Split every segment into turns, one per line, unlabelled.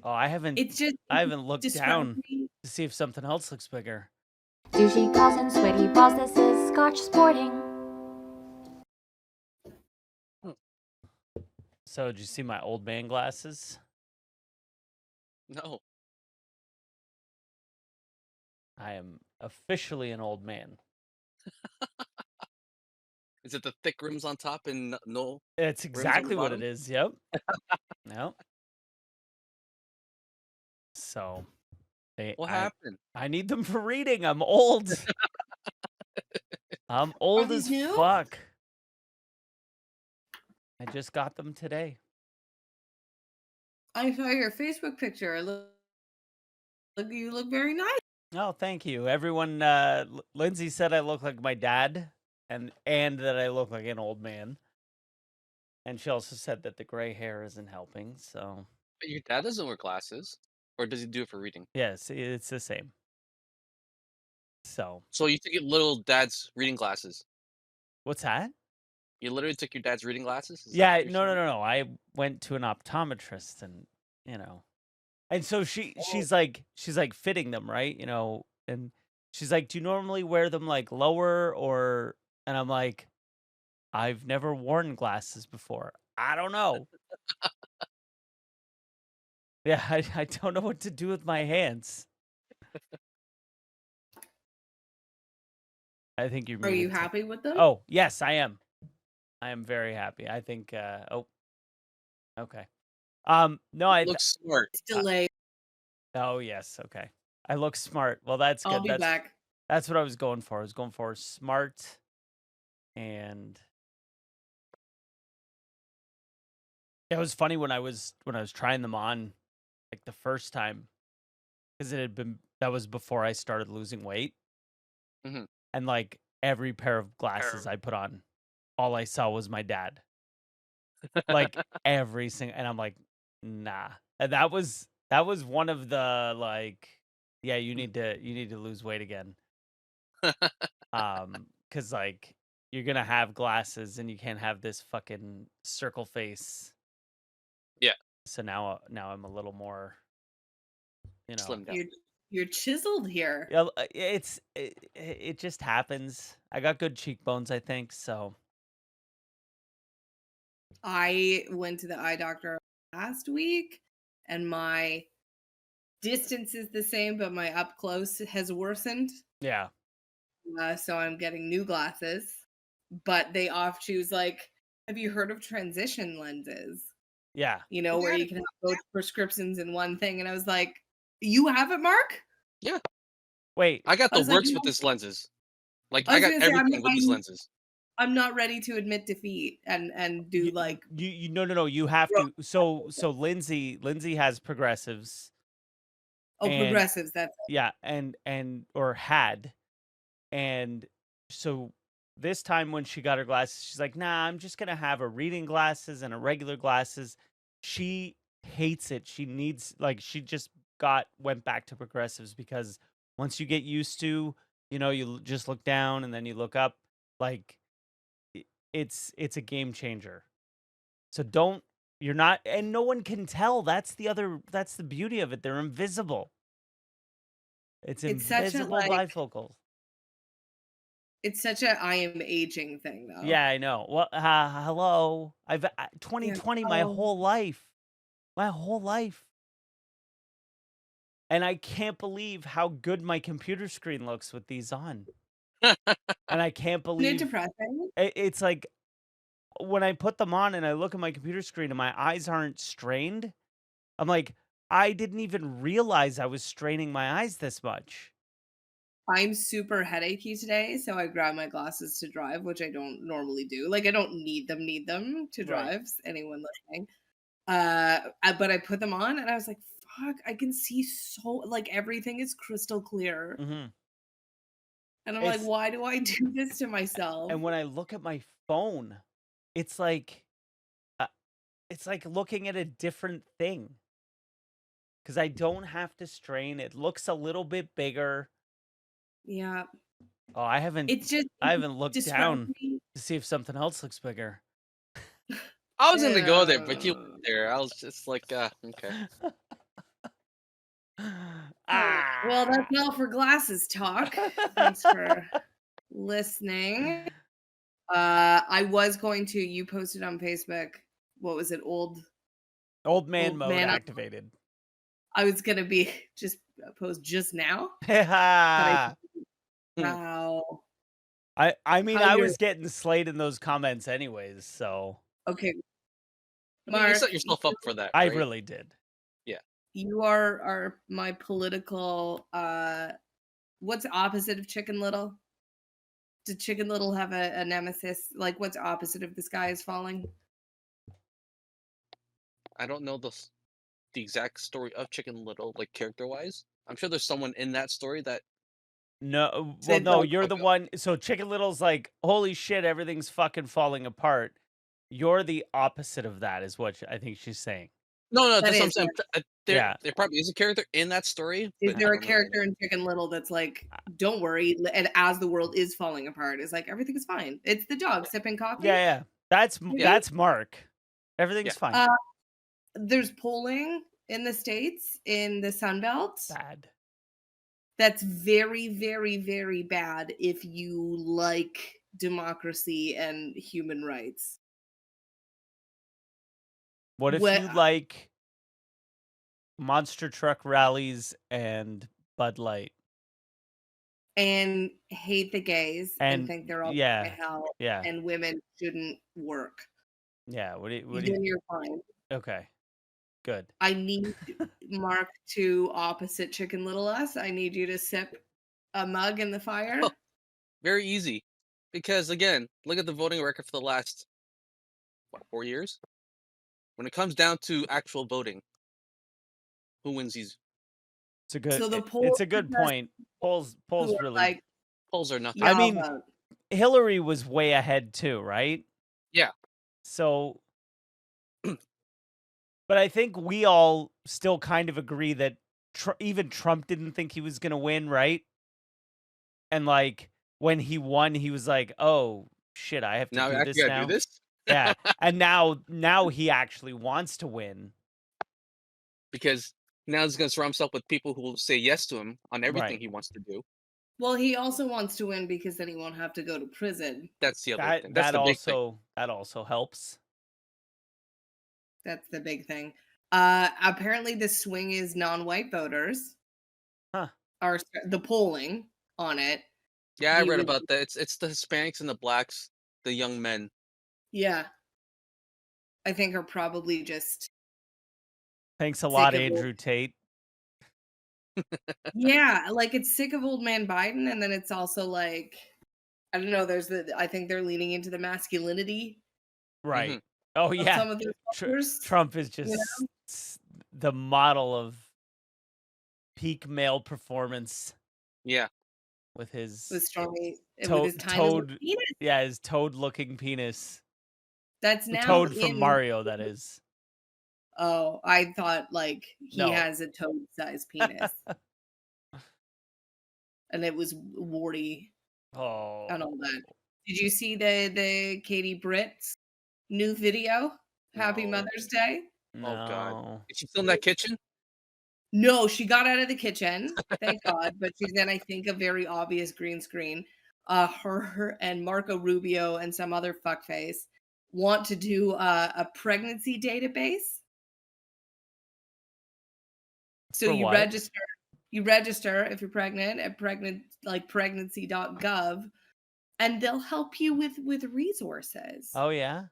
Oh, I haven't
It
looked
describes
down
me.
to see if something else looks bigger.
Douchey calls and sweaty balls, this is Scotch sporting.
So, did you see my old man glasses?
No.
I am officially an old man.
Is it the thick rims on top and no
It's
rims on the
exactly what it
bottom?
is. Yep. Yep. So,
What happened?
I need them for reading. I'm old. I'm
Are
old
these
as
new?
fuck. I just got them today.
I saw your Facebook picture. You look very nice.
Oh, thank you. Everyone, Lindsay said I look like my dad, and that I look like an old man. And she also said that the gray hair isn't helping. So,
But your dad doesn't wear glasses, or does he do it for reading?
yes, it's the same. So,
So you took your little dad's reading glasses.
what's that?
You literally took your dad's reading glasses? Is that
Yeah,
what you're
no,
saying?
no. I went to an optometrist, and and so
Oh,
she's like fitting them, right? And she's like, "Do you normally wear them like lower or?" And I'm like, "I've never worn glasses before. I don't know." Yeah, I don't know what to do with my hands. I think you're
Are you
muted.
happy with them?
Oh, yes, I am. I am very happy. I think oh, okay. No,
you look smart.
It's delayed.
oh, yes, okay. I look smart. Well, that's
I'll
good.
be back.
That's what I was going for. I was going for smart, and it was funny when I was trying them on like the first time, because that was before I started losing weight.
Mhm.
And like every pair of glasses I put on, all I saw was my dad. Like every single, and I'm like, nah. And that was one of the like, yeah, you need to lose weight again. Because like you're gonna have glasses and you can't have this fucking circle face.
Yeah,
So now I'm a little more,
slim down.
You're chiseled here.
yeah, it just happens. I got good cheekbones, I think. So
I went to the eye doctor last week, and my distance is the same, but my up close has worsened.
yeah,
So I'm getting new glasses, but they off choose like, have you heard of transition lenses?
yeah.
Where you can have both prescriptions in one thing. And I was like, you have it, Mark?
Yeah,
Wait,
I got
I
the
was like,
works with these lenses. Like
I
I
was
got
gonna say,
everything with these lenses.
I'm not ready to admit defeat and do like
no. You have
Bro.
to. So Lindsay has progressives. And
progressives. That's it.
yeah, and or had, and so this time when she got her glasses, she's like, "Nah, I'm just gonna have a reading glasses and a regular glasses." She hates it. She needs she just went back to progressives because once you get used to, you just look down and then you look up, like it's a game changer. So don't you're not, and no one can tell. That's the beauty of it. They're invisible. It's
It's such a
invisible bifocals.
it's such a I am aging thing though.
Yeah, I know. Well, hello. I've 2020 my whole life. My whole life. And I can't believe how good my computer screen looks with these on. And I can't
Isn't it
believe
depressing?
it's like when I put them on and I look at my computer screen and my eyes aren't strained, I'm like, I didn't even realize I was straining my eyes this much.
I'm super headachy today, so I grabbed my glasses to drive, which I don't normally do. Like I don't need them to
Right.
drive. Anyone listening? But I put them on and I was like, fuck, I can see so like everything is crystal clear.
Mhm.
And I'm like, why do I do this to myself?
And when I look at my phone, it's uh, like looking at a different thing. Because I don't have to strain. It looks a little bit bigger.
Yeah.
Oh, I haven't looked down to see if something else looks bigger.
I was gonna go there, but you went there. I was just like, okay.
Well, that's all for glasses talk. Thanks for listening. I was going to. You posted on Facebook. What was it?
Old man
Old
mode
man.
activated.
I was gonna be just post just now.
I
Wow.
mean,
How
I
you're
was getting slayed in those comments anyways, so
okay,
I mean, you set
Mark.
yourself up for that,
I
right?
really did.
You are my political. What's the opposite of Chicken Little? Did Chicken Little have a nemesis? Like, what's opposite of the sky is falling?
I don't know the exact story of Chicken Little, like character-wise. I'm sure there's someone in that story that
No,
So
well,
it's
no,
like,
you're the
okay.
one. So Chicken Little's like, holy shit, everything's fucking falling apart. You're the opposite of that, is what I think she's saying.
No,
that
that's what I'm
is.
saying.
Yeah.
There probably is a character in that story,
Is
but I
there a
don't know their
character
name.
in Chicken Little that's like, don't worry, and as the world is falling apart, is like everything is fine. It's the dog sipping coffee,
Yeah.
Yeah,
maybe.
That's Mark.
yeah.
Everything's fine.
There's polling in the States in the Sun Belt.
Bad.
That's very, very, very bad if you like democracy and human rights.
What if
What
you like monster truck rallies and Bud Light?
and hate the gays and
And
think they're all going
yeah,
to hell
yeah,
and women shouldn't work.
yeah. What do you,
Then you're fine.
okay, good.
I need Mark to opposite Chicken Little us. I need you to sip a mug in the fire.
Very easy. Because again, look at the voting record for the last 4 years. When it comes down to actual voting, who wins these
So the
it's
polls
a
are
good
just
point.
who
Polls
are
really,
like,
polls are nothing.
I
yeah, I'll
mean,
vote.
Hillary was way ahead too, right?
Yeah.
So, but I think we all still kind of agree that even Trump didn't think he was going to win, right? And like when he won, he was like, "Oh shit, I have to
Now we
do
actually
this
gotta do
now."
this.
Yeah. And now he actually wants to win.
Because now he's gonna surround himself with people who will say yes to him on everything
Right.
he wants to do.
Well, he also wants to win because then he won't have to go to prison.
That's the other thing.
That
That's
that
the big thing.
also that also helps.
That's the big thing. Apparently, the swing is non-white voters.
Huh.
Are the polling on it?
Yeah, I
You
read
would,
about that. It's the Hispanics and the blacks, the young men.
yeah. I think are probably just
Thanks a
sick
lot,
of
Andrew Tate.
yeah, like it's sick of old man Biden, and then it's also like I don't know. I think they're leaning into the masculinity
Hmm.
Right. Oh
of
yeah.
some of their voters.
Trump is
You
just
know,
the model of peak male performance
Yeah.
with his
with Stormy, with his tiny little
toad,
penis.
yeah, his toad-looking penis.
That's now
Toad from
in.
Mario, that is.
Oh, I thought like he
No.
has a toad-sized penis, and it was warty
Oh.
and all that. Did you see the Katie Britt's new video? Happy
No.
Mother's Day.
Oh God.
No.
Is she still in that kitchen?
No, she got out of the kitchen, thank God, but she's in, I think, a very obvious green screen. Her and Marco Rubio and some other fuckface want to do a pregnancy database. So
For what?
you register if you're pregnant at pregnancy.gov, and they'll help you with resources.
Oh yeah.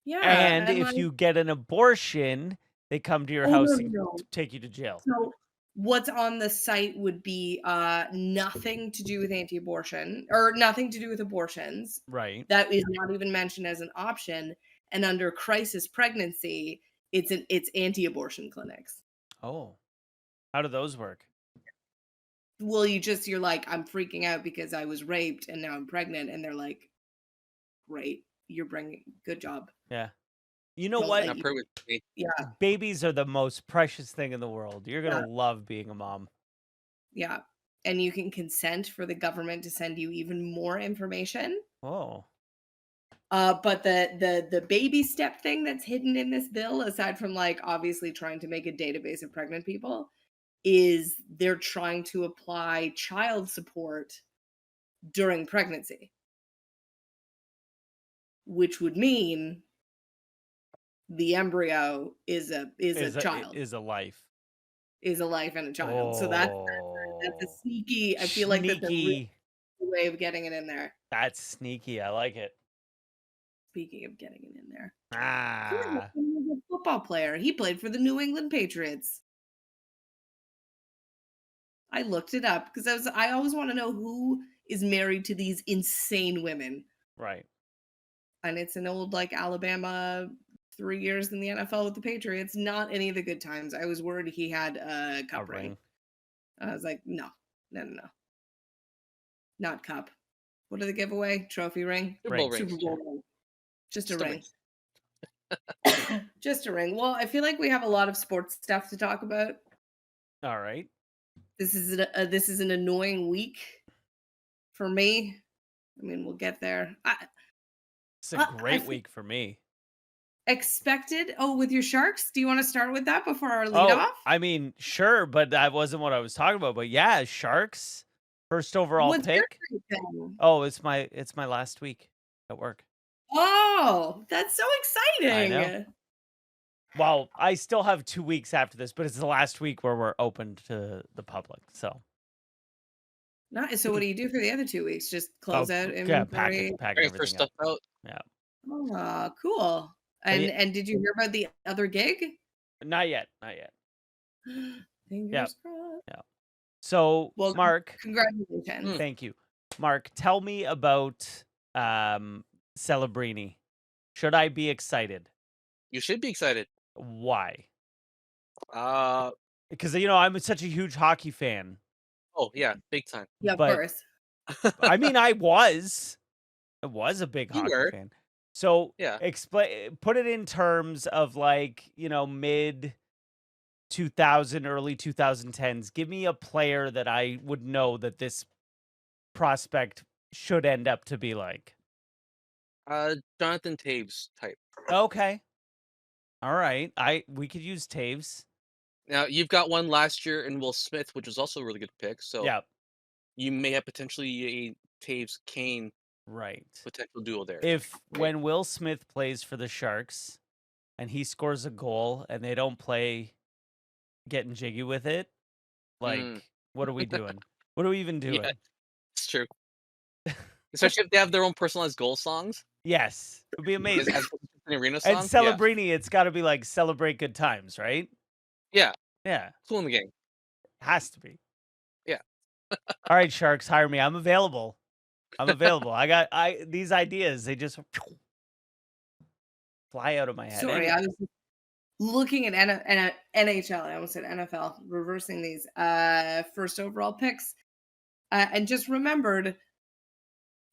Yeah,
And
and
if
like,
you get an abortion, they come to your
oh no,
house
no,
and
no.
take you to jail.
So what's on the site would be nothing to do with anti-abortion or nothing to do with abortions.
Right.
That is not even mentioned as an option. And under crisis pregnancy, it's anti-abortion clinics.
Oh. How do those work?
Well, you're like, I'm freaking out because I was raped and now I'm pregnant, and they're like, great, you're bringing good job.
Yeah. You know
Don't
what?
let
Now pray with me.
Yeah,
Babies are the most precious thing in the world. You're going
yeah,
to love being a mom.
yeah. And you can consent for the government to send you even more information.
Oh.
But the baby step thing that's hidden in this bill, aside from like obviously trying to make a database of pregnant people, is they're trying to apply child support during pregnancy, which would mean the embryo is a child,
is a life.
is a life and a child. So that's a
Oh,
sneaky. I feel like that's a real
sneaky.
way of getting it in there.
That's sneaky. I like it.
Speaking of getting it in there,
Ah,
he was a football player. He played for the New England Patriots. I looked it up because I always want to know who is married to these insane women.
right.
And it's an old like Alabama 3 years in the NFL with the Patriots. Not any of the good times. I was worried he had a
A
cup ring.
ring.
I was like, no, not cup. What do they give away? Trophy ring,
Super Bowl
Rings.
rings.
Super Bowl ring, just a
Just a
ring,
ring.
just a ring. Well, I feel like we have a lot of sports stuff to talk about.
All right.
This is an annoying week for me. I mean, we'll get there.
It's a great
I
week for me.
expected. Oh, with your Sharks, do you want to start with that before our lead
Oh,
off?
I mean, sure, but that wasn't what I was talking about. But yeah, Sharks, first overall
What's your
pick.
great thing?
Oh, it's my last week at work.
Oh, that's so
I know.
exciting.
Well, I still have 2 weeks after this, but it's the last week where we're open to the public. So,
Nice. So what do you do for the other 2 weeks? Just close out
yeah, pack
inventory?
everything
First
up.
stuff out.
Yeah.
Oh, cool. And did you hear about the other gig?
Not yet.
Fingers crossed.
Yeah. So,
Well,
Mark,
congratulations.
thank you. Mark, tell me about Celebrini. Should I be excited?
You should be excited.
Why?
Uh
Because I'm such a huge hockey fan.
oh yeah, big time.
Yeah, of
But
course.
I mean, I was a big
You
hockey
were.
fan. So
Yeah.
put it in terms of like, mid 2000, early 2010s. Give me a player that I would know that this prospect should end up to be like.
Jonathan Taves type.
Okay. All right. We could use Taves.
Now you've got one last year in Will Smith, which was also a really good pick. So
Yeah.
you may have potentially a Taves Kane
Right.
potential duo there.
If when Will Smith plays for the Sharks and he scores a goal and they don't play getting jiggy with it, like, what are we doing? What are we even doing?
Yeah, it's true. Especially if they have their own personalized goal songs.
Yes, it would be amazing.
As opposed to an arena
And
song. Yeah.
Celebrini, it's got to be like celebrate good times, right?
Yeah.
Yeah,
Cool in the game.
has to be.
Yeah.
All right, Sharks, hire me. I'm available. I these ideas. They just fly out of my head.
Sorry, I was looking at NHL. I almost said NFL, reversing these first overall picks, and just remembered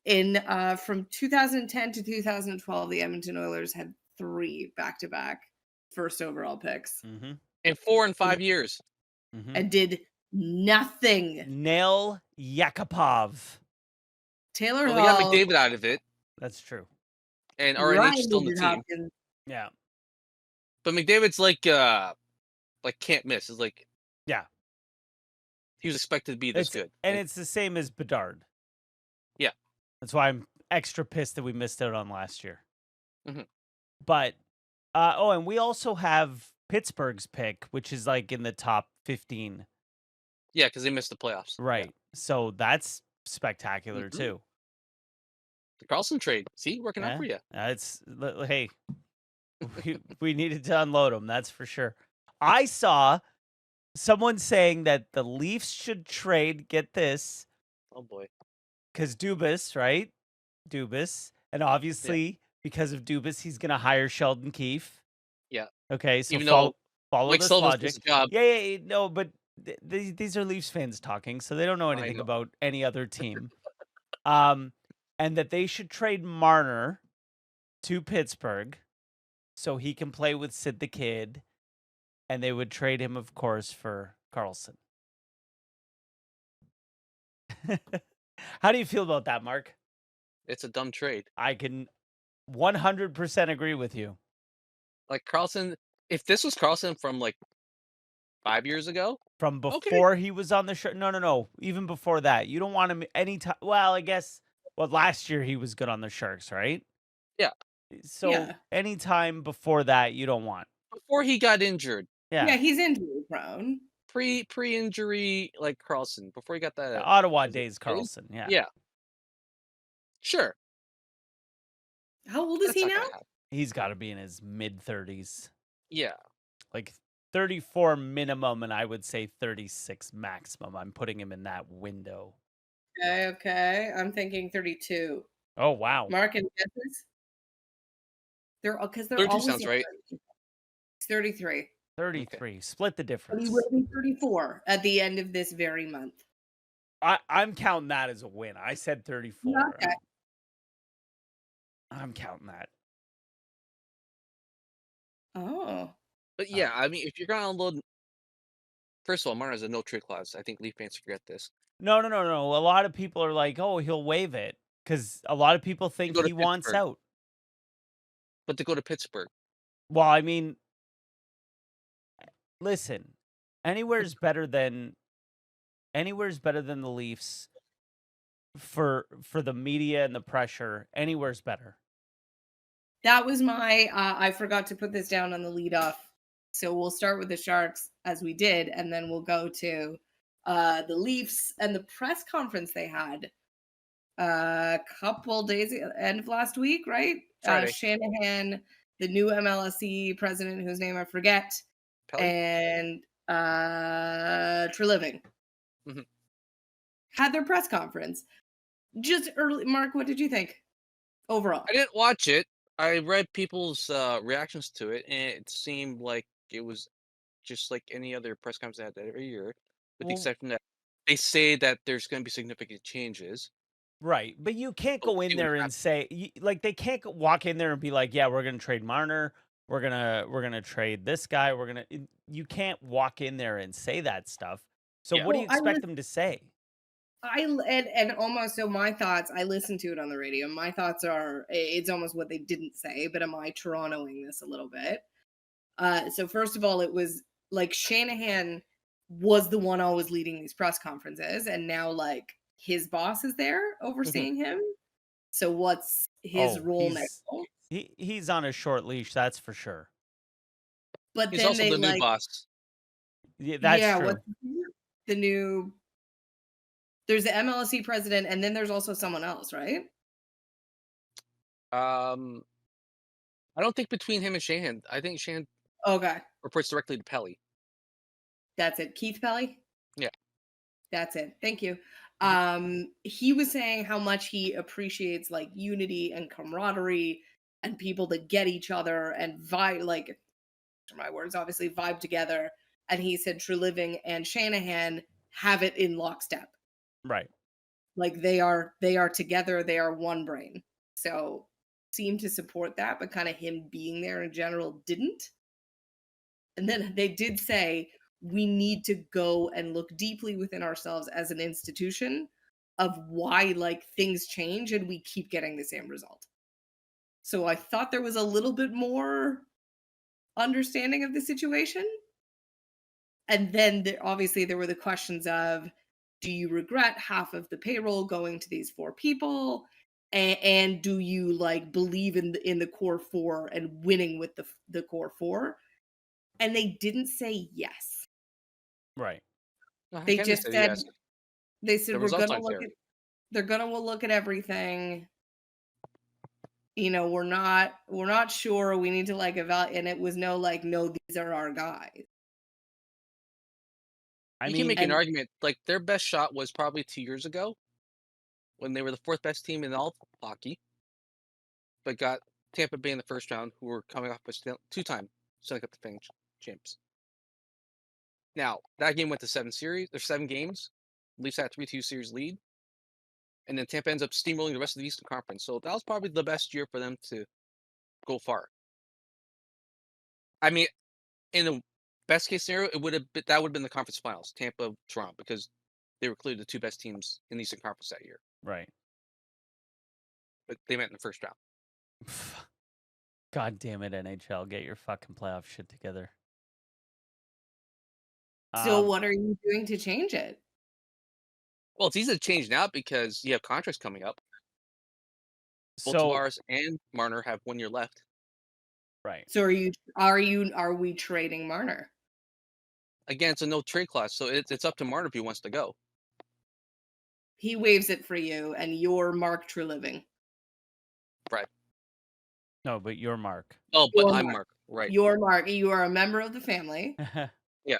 in from 2010 to 2012, the Edmonton Oilers had 3 back-to-back first overall picks
Mm-hmm.
In 4 and 5 years.
Mm-hmm.
and did nothing.
Nail Yakupov.
Taylor
Well, they got
Hall,
McDavid out of it,
That's true.
and
Ryan
RNH still on the team.
Hopkins.
Yeah.
But McDavid's like can't miss. It's like
Yeah.
he was expected to be this good.
And it's the same as Bedard.
Yeah.
That's why I'm extra pissed that we missed out on last year.
Mhm.
But and we also have Pittsburgh's pick, which is like in the top 15.
Yeah, because they missed the playoffs.
Right. So that's spectacular
Mhm.
too.
The Carlson trade. See, working out
Yeah.
for you.
Hey, we needed to unload them, that's for sure. I saw someone saying that the Leafs should trade, get this,
Oh boy.
because Dubas, right? Dubas. And obviously, because of Dubas, he's going to hire Sheldon Keefe.
Yeah.
Okay, so
Even though
follow
Mike
this
Sullivan's
logic.
does the job.
Yeah, no, but these are Leafs fans talking, so they don't know
I
anything
know.
about any other team. And that they should trade Marner to Pittsburgh so he can play with Sid the Kid, and they would trade him, of course, for Carlson. How do you feel about that, Mark?
It's a dumb trade.
I can 100% agree with you.
Like Carlson, if this was Carlson from like 5 years ago?
From
Okay.
before he was on the show? No. Even before that. You don't want him anytime. Well, I guess. Well, last year he was good on the Sharks, right?
Yeah.
So
Yeah.
anytime before that, you don't want.
Before he got injured.
Yeah.
Yeah, he's injury prone.
Pre-injury, like Carlson, before he got
The
that,
Ottawa
was it
days,
Achilles?
Carlson. Yeah.
Yeah, sure.
How old is
That's
he
not
now?
gonna happen.
He's got to be in his mid 30s.
Yeah.
Like 34 minimum, and I would say 36 maximum. I'm putting him in that window.
Okay. I'm thinking 32.
Oh, wow.
Mark, any guesses? Because they're
32
always
sounds right.
young. He's 33.
33. Split the
But he
difference.
will be 34 at the end of this very month.
I'm counting that as a win. I said 34.
Okay.
I'm counting that.
Oh.
But yeah, I mean, if you're gonna unload, first of all, Martin has a no trade clause. I think Leaf fans forget this.
No. A lot of people are like, oh, he'll waive it. Because a lot of people
To
think
go to
he wants
Pittsburgh,
out.
but to go to Pittsburgh,
Well, I mean, listen, anywhere's better than the Leafs for the media and the pressure. Anywhere's better.
That was my I forgot to put this down on the leadoff. So we'll start with the Sharks as we did, and then we'll go to the Leafs and the press conference they had a couple days end of last week, right?
Friday.
Shanahan, the new MLSE president, whose name I forget,
Pelly?
and Treliving
Mhm.
had their press conference. Just early, Mark, what did you think overall?
I didn't watch it. I read people's reactions to it, and it seemed like it was just like any other press conference they had every year, with the
Well,
exception that they say that there's going to be significant changes.
right, but you can't
But we'll
go
see
in
when it
there and
happens.
say like they can't walk in there and be like, "Yeah, we're gonna trade Marner. We're gonna trade this guy. You can't walk in there and say that stuff. So
Yeah.
what do you
Well,
expect them to say?
and almost so my thoughts. I listened to it on the radio. My thoughts are it's almost what they didn't say, but am I Torontoing this a little bit? So first of all, it was like Shanahan was the one always leading these press conferences, and now like his boss is there
Mhm.
overseeing him. So what's his
Oh,
role now?
he's on a short leash, that's for sure.
But
He's
then
also
they
the new
like,
boss.
Yeah, that's
yeah,
true.
what's the new? There's the MLSE president, and then there's also someone else, right?
Um, I don't think between him and Shanahan. I think Shanahan
Okay,
reports directly to Pelly.
that's it. Keith Pelly.
Yeah.
That's it. Thank you.
Mhm.
He was saying how much he appreciates like unity and camaraderie and people that get each other and vibe like my words, obviously vibe together. And he said True Living and Shanahan have it in lockstep.
Right.
Like they are together, they are one brain. So seemed to support that, but kind of him being there in general didn't. And then they did say we need to go and look deeply within ourselves as an institution of why like things change and we keep getting the same result. So I thought there was a little bit more understanding of the situation. And then obviously there were the questions of do you regret half of the payroll going to these four people? And do you like believe in the core four and winning with the core four? And they didn't say yes.
Right.
They
Canada
just
said
said
yes.
they
The
said
results aren't there.
they're gonna look at everything. You know, we're not sure. We need to like evaluate, and it was no like no, these are our guys.
I
You can
mean,
make an
And
argument like their best shot was probably 2 years ago when they were the fourth best team in all of hockey, but got Tampa Bay in the first round, who were coming off a two-time Stanley Cup defending champs. Now that game went to 7 series. There's 7 games. Leafs had a 3-2 series lead, and then Tampa ends up steamrolling the rest of the Eastern Conference. So that was probably the best year for them to go far. I mean, in the best case scenario, that would have been the conference finals, Tampa, Toronto, because they were clearly the two best teams in the Eastern Conference that year.
right.
But they met in the first round.
God damn it, NHL, get your fucking playoff shit together.
So
Um,
what are you doing to change it?
Well, it's easy to change now because you have contracts coming up. Both
so
Tavares and Marner have 1 year left.
right.
So are we trading Marner?
Again, it's a no trade clause, so it's up to Marner if he wants to go.
He waives it for you, and you're Mark Treliving.
Right.
No, but your Mark.
Oh, but
You're
I'm
Mark.
Mark. Right.
You're Mark. You are a member of the family,
Yeah.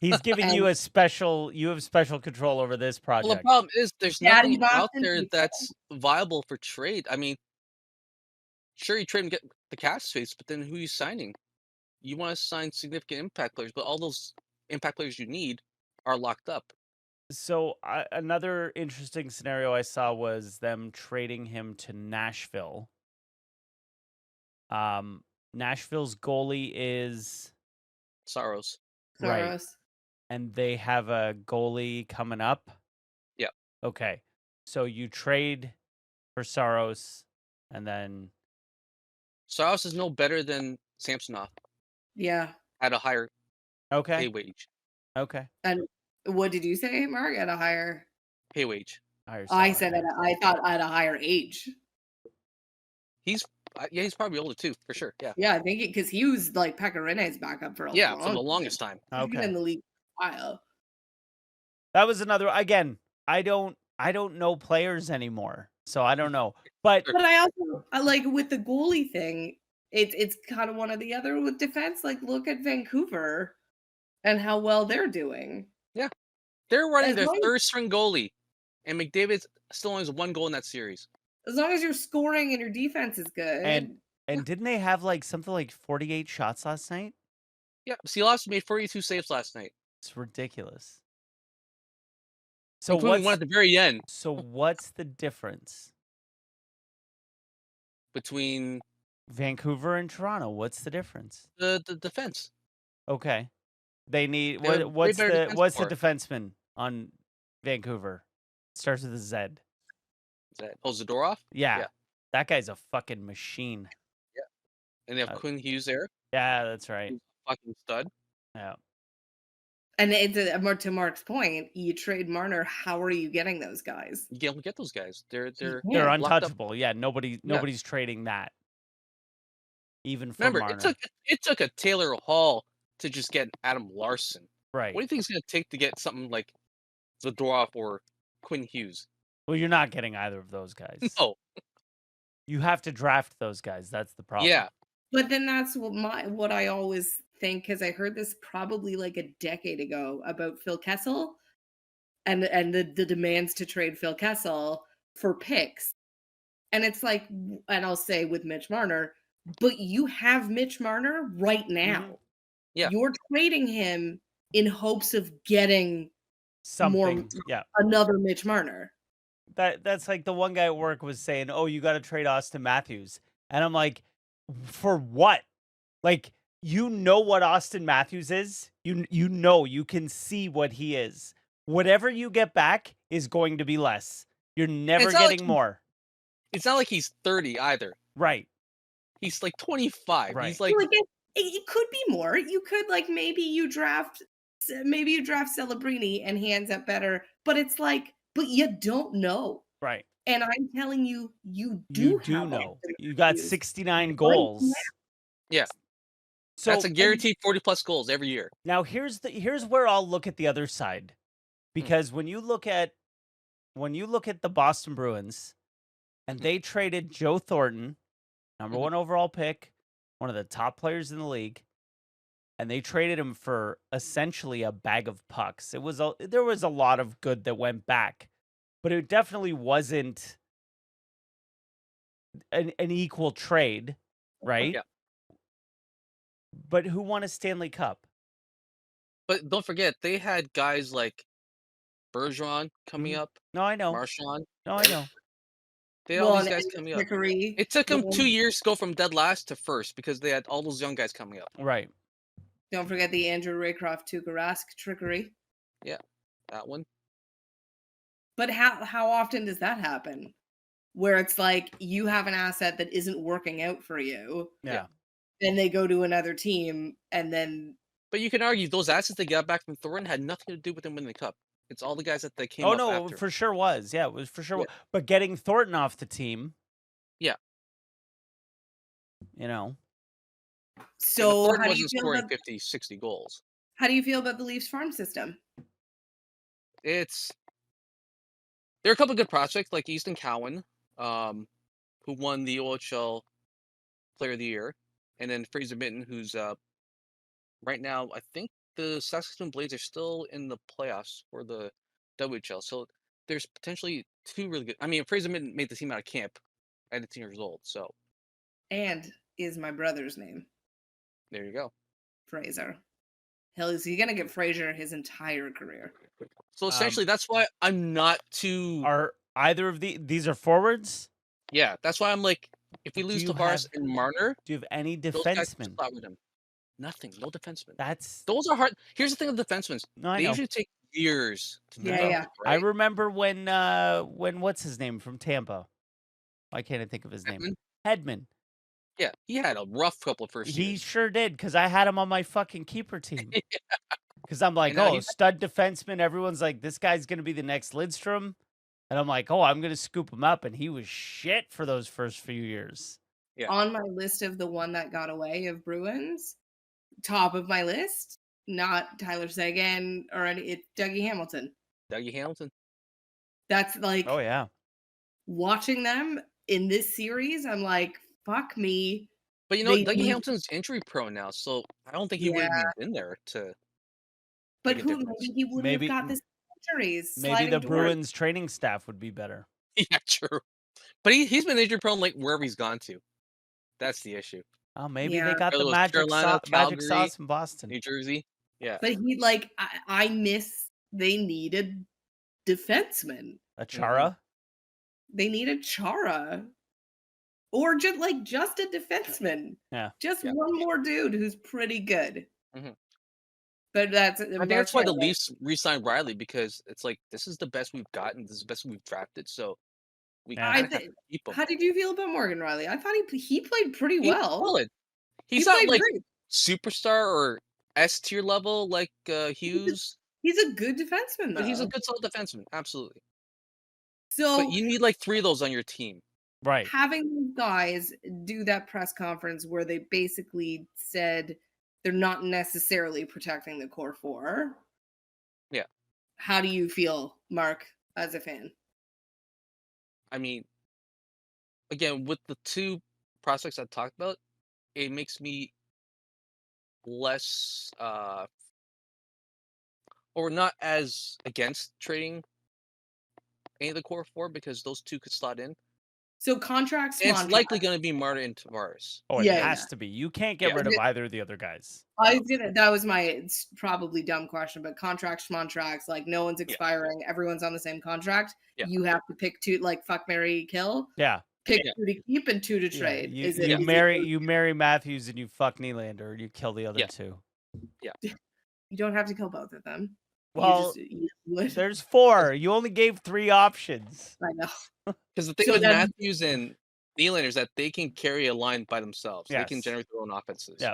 He's giving
and
you a special. You have special control over this
Well, the
project.
problem is there's
Daddy
nothing out
Boston
there
people.
that's viable for trade. I mean, sure, you trade and get the cap space, but then who are you signing? You want to sign significant impact players, but all those impact players you need are locked up.
So another interesting scenario I saw was them trading him to Nashville. Nashville's goalie is
Saros.
right,
Soros.
and they have a goalie coming up.
Yeah.
Okay, so you trade for Saros, and then
Saros is no better than Samsonov
Yeah.
at a higher pay
okay,
wage.
okay,
And what did you say, Mark? At a higher?
Pay wage.
higher
I
salary.
said I thought at a higher age.
He's yeah, he's probably older too, for sure. Yeah.
Yeah, I think because he was like Pekarine's backup for a
Yeah,
long
for the
time.
longest time.
He's been
Okay,
in the league for a while.
that was another. Again, I don't know players anymore, so I don't know. But
But I also like with the goalie thing, it's kind of one or the other with defense. Like look at Vancouver and how well they're doing.
Yeah. They're running
As
their
long
third string goalie, and McDavid still only has 1 goal in that series.
as you're scoring and your defense is
and
good.
Yeah.
didn't they have like something like 48 shots last night?
Yeah. Seahawks made 42 saves last night,
It's ridiculous. So
including one
what's
at the very end
the difference?
between
Vancouver and Toronto. What's the difference?
the defense.
Okay. They need
They have a way better defense
what's the
core.
defenseman on Vancouver? Starts with a Z.
Is that Zadorov?
Yeah.
Yeah.
That guy's a fucking machine.
Yeah. And they have
Uh,
Quinn Hughes there,
Yeah, that's right.
who's a fucking stud.
Yeah.
And it's more to Mark's point, you trade Marner, how are you getting those guys?
You can't get those guys. They're
You
They're
can't.
locked up.
untouchable. Yeah,
Yeah.
nobody's trading that. Even for
Remember,
Marner.
it took a Taylor Hall to just get Adam Larson.
Right.
What do you think it's gonna take to get something like Zadorov or Quinn Hughes?
Well, you're not getting either of those guys.
No.
You have to draft those guys. That's the problem.
Yeah.
But then that's what I always think, because I heard this probably like a decade ago about Phil Kessel and the demands to trade Phil Kessel for picks. And it's like, and I'll say with Mitch Marner, but you have Mitch Marner right now.
Yeah.
You're trading him in hopes of getting
Something. Yeah.
another Mitch Marner.
That's like the one guy at work was saying, "Oh, you got to trade Austin Matthews," and I'm like, "For what?" Like, you know what Austin Matthews is. You know, you can see what he is. Whatever you get back is going to be less. You're never
It's not like
getting more.
It's not like he's 30 either.
Right.
He's like 25.
Right.
He's like
Like it could be more. You could like maybe you draft Celebrini and he ends up better, but it's like, but you don't know.
Right.
And I'm telling you, you
You
do
do
have
know.
Austin
You got
Matthews
69
right
goals.
now.
yeah,
So
that's a guaranteed 40 plus goals every year.
now here's where I'll look at the other side. Because when you look at the Boston Bruins and they traded Joe Thornton, number 1 overall pick, one of the top players in the league, and they traded him for essentially a bag of pucks. There was a lot of good that went back, but it definitely wasn't an equal trade, right?
Yeah.
But who won a Stanley Cup?
But don't forget, they had guys like Bergeron coming
Mhm.
up,
No, I know.
Marchand.
No, I know.
They had all
Well,
these
and
guys coming up.
Trickery.
It took them 2 years to go from dead last to first because they had all those young guys coming up.
Right.
Don't forget the Andrew Raycroft Tuukka Rask trickery.
Yeah, that one.
But how often does that happen? Where it's like you have an asset that isn't working out for you,
Yeah.
and they go to another team, and then
But you can argue those assets they got back from Thornton had nothing to do with them winning the cup. It's all the guys that they came
Oh
up
no,
after.
for sure was. Yeah, it was for sure.
Yeah.
But getting Thornton off the team,
Yeah.
you know.
Yeah, but
So
Thornton
how do you
wasn't
feel
scoring
about
50, 60 goals.
the Leafs farm system?
There are a couple of good prospects like Easton Cowan, who won the OHL Player of the Year, and then Fraser Minton, who's right now I think the Saskatoon Blades are still in the playoffs for the WHL. So there's potentially two really good. I mean, Fraser Minton made the team out of camp at 18 years old. So
And is my brother's name
there you go.
Fraser? Hell, is he gonna get Fraser his entire career?
So essentially, that's why I'm not too.
Are either of these are forwards?
Yeah, that's why I'm like, if we lose
you
Tavares
have-
and Marner,
Do you have any
those guys can
defensemen?
slot with him. Nothing, no defenseman.
That's
Those are hard. Here's the thing with defensemen.
no, I
They
know.
usually take years to
Yeah,
develop,
yeah.
I
right?
remember when what's his name from Tampa? Why can't I think of his name?
Hedman?
Hedman.
Yeah, he had a rough couple of first
He
years.
sure did, because I had him on my fucking keeper team. Because I'm like,
now
oh,
he's-
stud defenseman. Everyone's like, this guy's gonna be the next Lidstrom, and I'm like, oh, I'm gonna scoop him up, and he was shit for those first few years.
Yeah.
On my list of the one that got away of Bruins, top of my list, not Tyler Seguin or it's Dougie Hamilton.
Dougie Hamilton.
That's like
Oh yeah,
watching them in this series. I'm like, fuck me.
But you know,
They
Dougie
need-
Hamilton's injury prone now, so I don't think he would have even been there to.
But
make a
who
difference.
maybe he wouldn't
Maybe-
have got this injuries.
maybe
sliding
the
doors.
Bruins training staff would be better.
Yeah, true. But he's been injury prone like wherever he's gone to. That's the issue.
Oh, maybe
Yeah.
they got
Whether
the
it was Carolina,
magic
Calgary,
sauce in Boston.
New Jersey. Yeah.
But he like I miss they needed defensemen.
A Chara.
They needed Chara. Or just a defenseman.
Yeah.
Just
Yeah.
one more dude who's pretty good.
Mhm.
But
I think that's why the Leafs re-signed Riley, because it's like this is the best we've gotten, this is the best we've drafted, so we
Yeah.
kind of have to keep him.
How did you feel about Morgan Riley? I thought he played pretty
He's
well.
solid.
He
He's not
played
like
great.
superstar or S tier level like Hughes,
He's a good defenseman though.
but he's a good solid defenseman, absolutely.
so
But you need like 3 of those on your team.
Right.
having these guys do that press conference where they basically said they're not necessarily protecting the core four.
Yeah.
How do you feel, Mark, as a fan?
I mean, again, with the 2 prospects I talked about, it makes me less or not as against trading any of the core 4 because those 2 could slot in.
So contracts.
And it's likely going to be Marta and Tavares.
Oh, it
Yeah,
has to be. You can't get
Yeah.
rid of either of the other guys.
That was my it's probably dumb question, but contracts, schmontracts, like no one's expiring, everyone's on the same contract.
Yeah.
You have to pick 2, like fuck, marry, kill.
Yeah.
Pick
Yeah.
2 to keep and 2 to
Yeah,
trade.
You,
Is
you
it
marry Matthews and you fuck Nylander, or you kill the other
Yeah.
2.
You don't have to kill both of them.
Well,
you would.
there's 4. You only gave 3 options.
I know.
Because the thing
So
with
then-
Matthews and Nylander is that they can carry a line by themselves. They can
Yes.
generate their own offenses.
Yeah.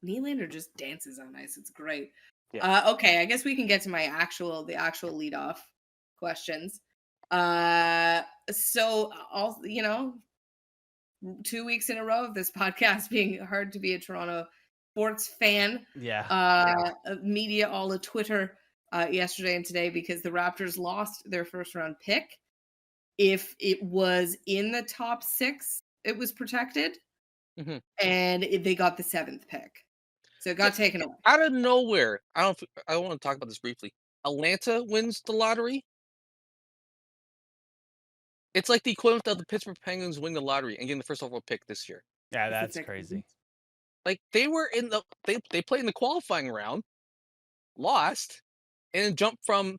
Nylander just dances on ice. It's great.
Yeah.
Okay, I guess we can get to the actual leadoff questions. So all 2 weeks in a row of this podcast being hard to be a Toronto sports fan.
Yeah.
Media all of Twitter yesterday and today because the Raptors lost their first round pick. If it was in the top 6, it was protected, and they got the 7th pick, so it got taken away.
Out of nowhere, I want to talk about this briefly. Atlanta wins the lottery. It's like the equivalent of the Pittsburgh Penguins winning the lottery and getting the first overall pick this year.
Yeah,
It's
that's
like-
crazy.
Like they were in the they played in the qualifying round, lost, and then jumped from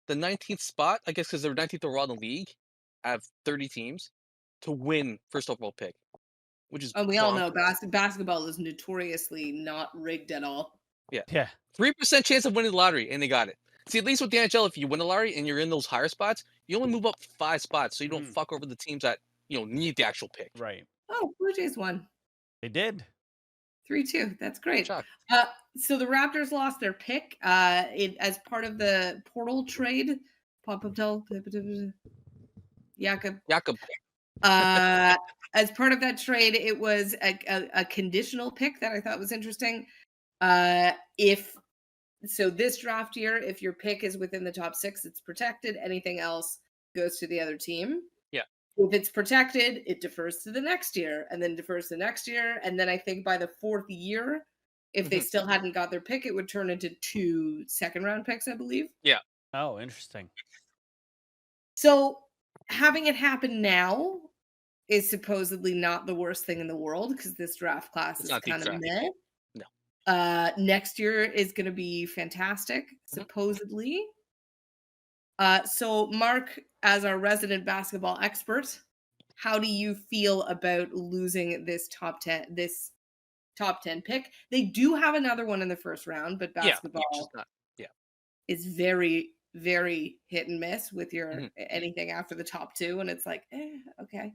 the 19th spot, I guess because they were 19th overall in the league, out of 30 teams, to win first overall pick, which is
And we all know
bonkers.
basketball is notoriously not rigged at all.
Yeah.
3% chance of winning the lottery, and they got it. See, at least with the NHL, if you win the lottery and you're in those higher spots, you only move up 5 spots, so you don't fuck over the teams that need the actual pick.
Right.
Oh, Blue Jays won.
They did.
3-2. That's great.
Shocked.
So the Raptors lost their pick as part of the portal trade. Jakob.
Jakob.
As part of that trade, it was a conditional pick that I thought was interesting. If this draft year, if your pick is within the top 6, it's protected. Anything else goes to the other team.
Yeah.
If it's protected, it defers to the next year, and then defers to the next year, and then I think by the 4th year, if they still hadn't got their pick, it would turn into 2 second-round picks, I believe.
Yeah.
Oh, interesting.
So having it happen now is supposedly not the worst thing in the world because this draft class
It's
is
not deep
kind of
draft.
meh.
No.
Next year is going to be fantastic, supposedly. So Mark, as our resident basketball expert, how do you feel about losing this top 10 pick? They do have another one in the first round, but basketball is very, very hit and miss with your anything after the top 2, and it's like, okay.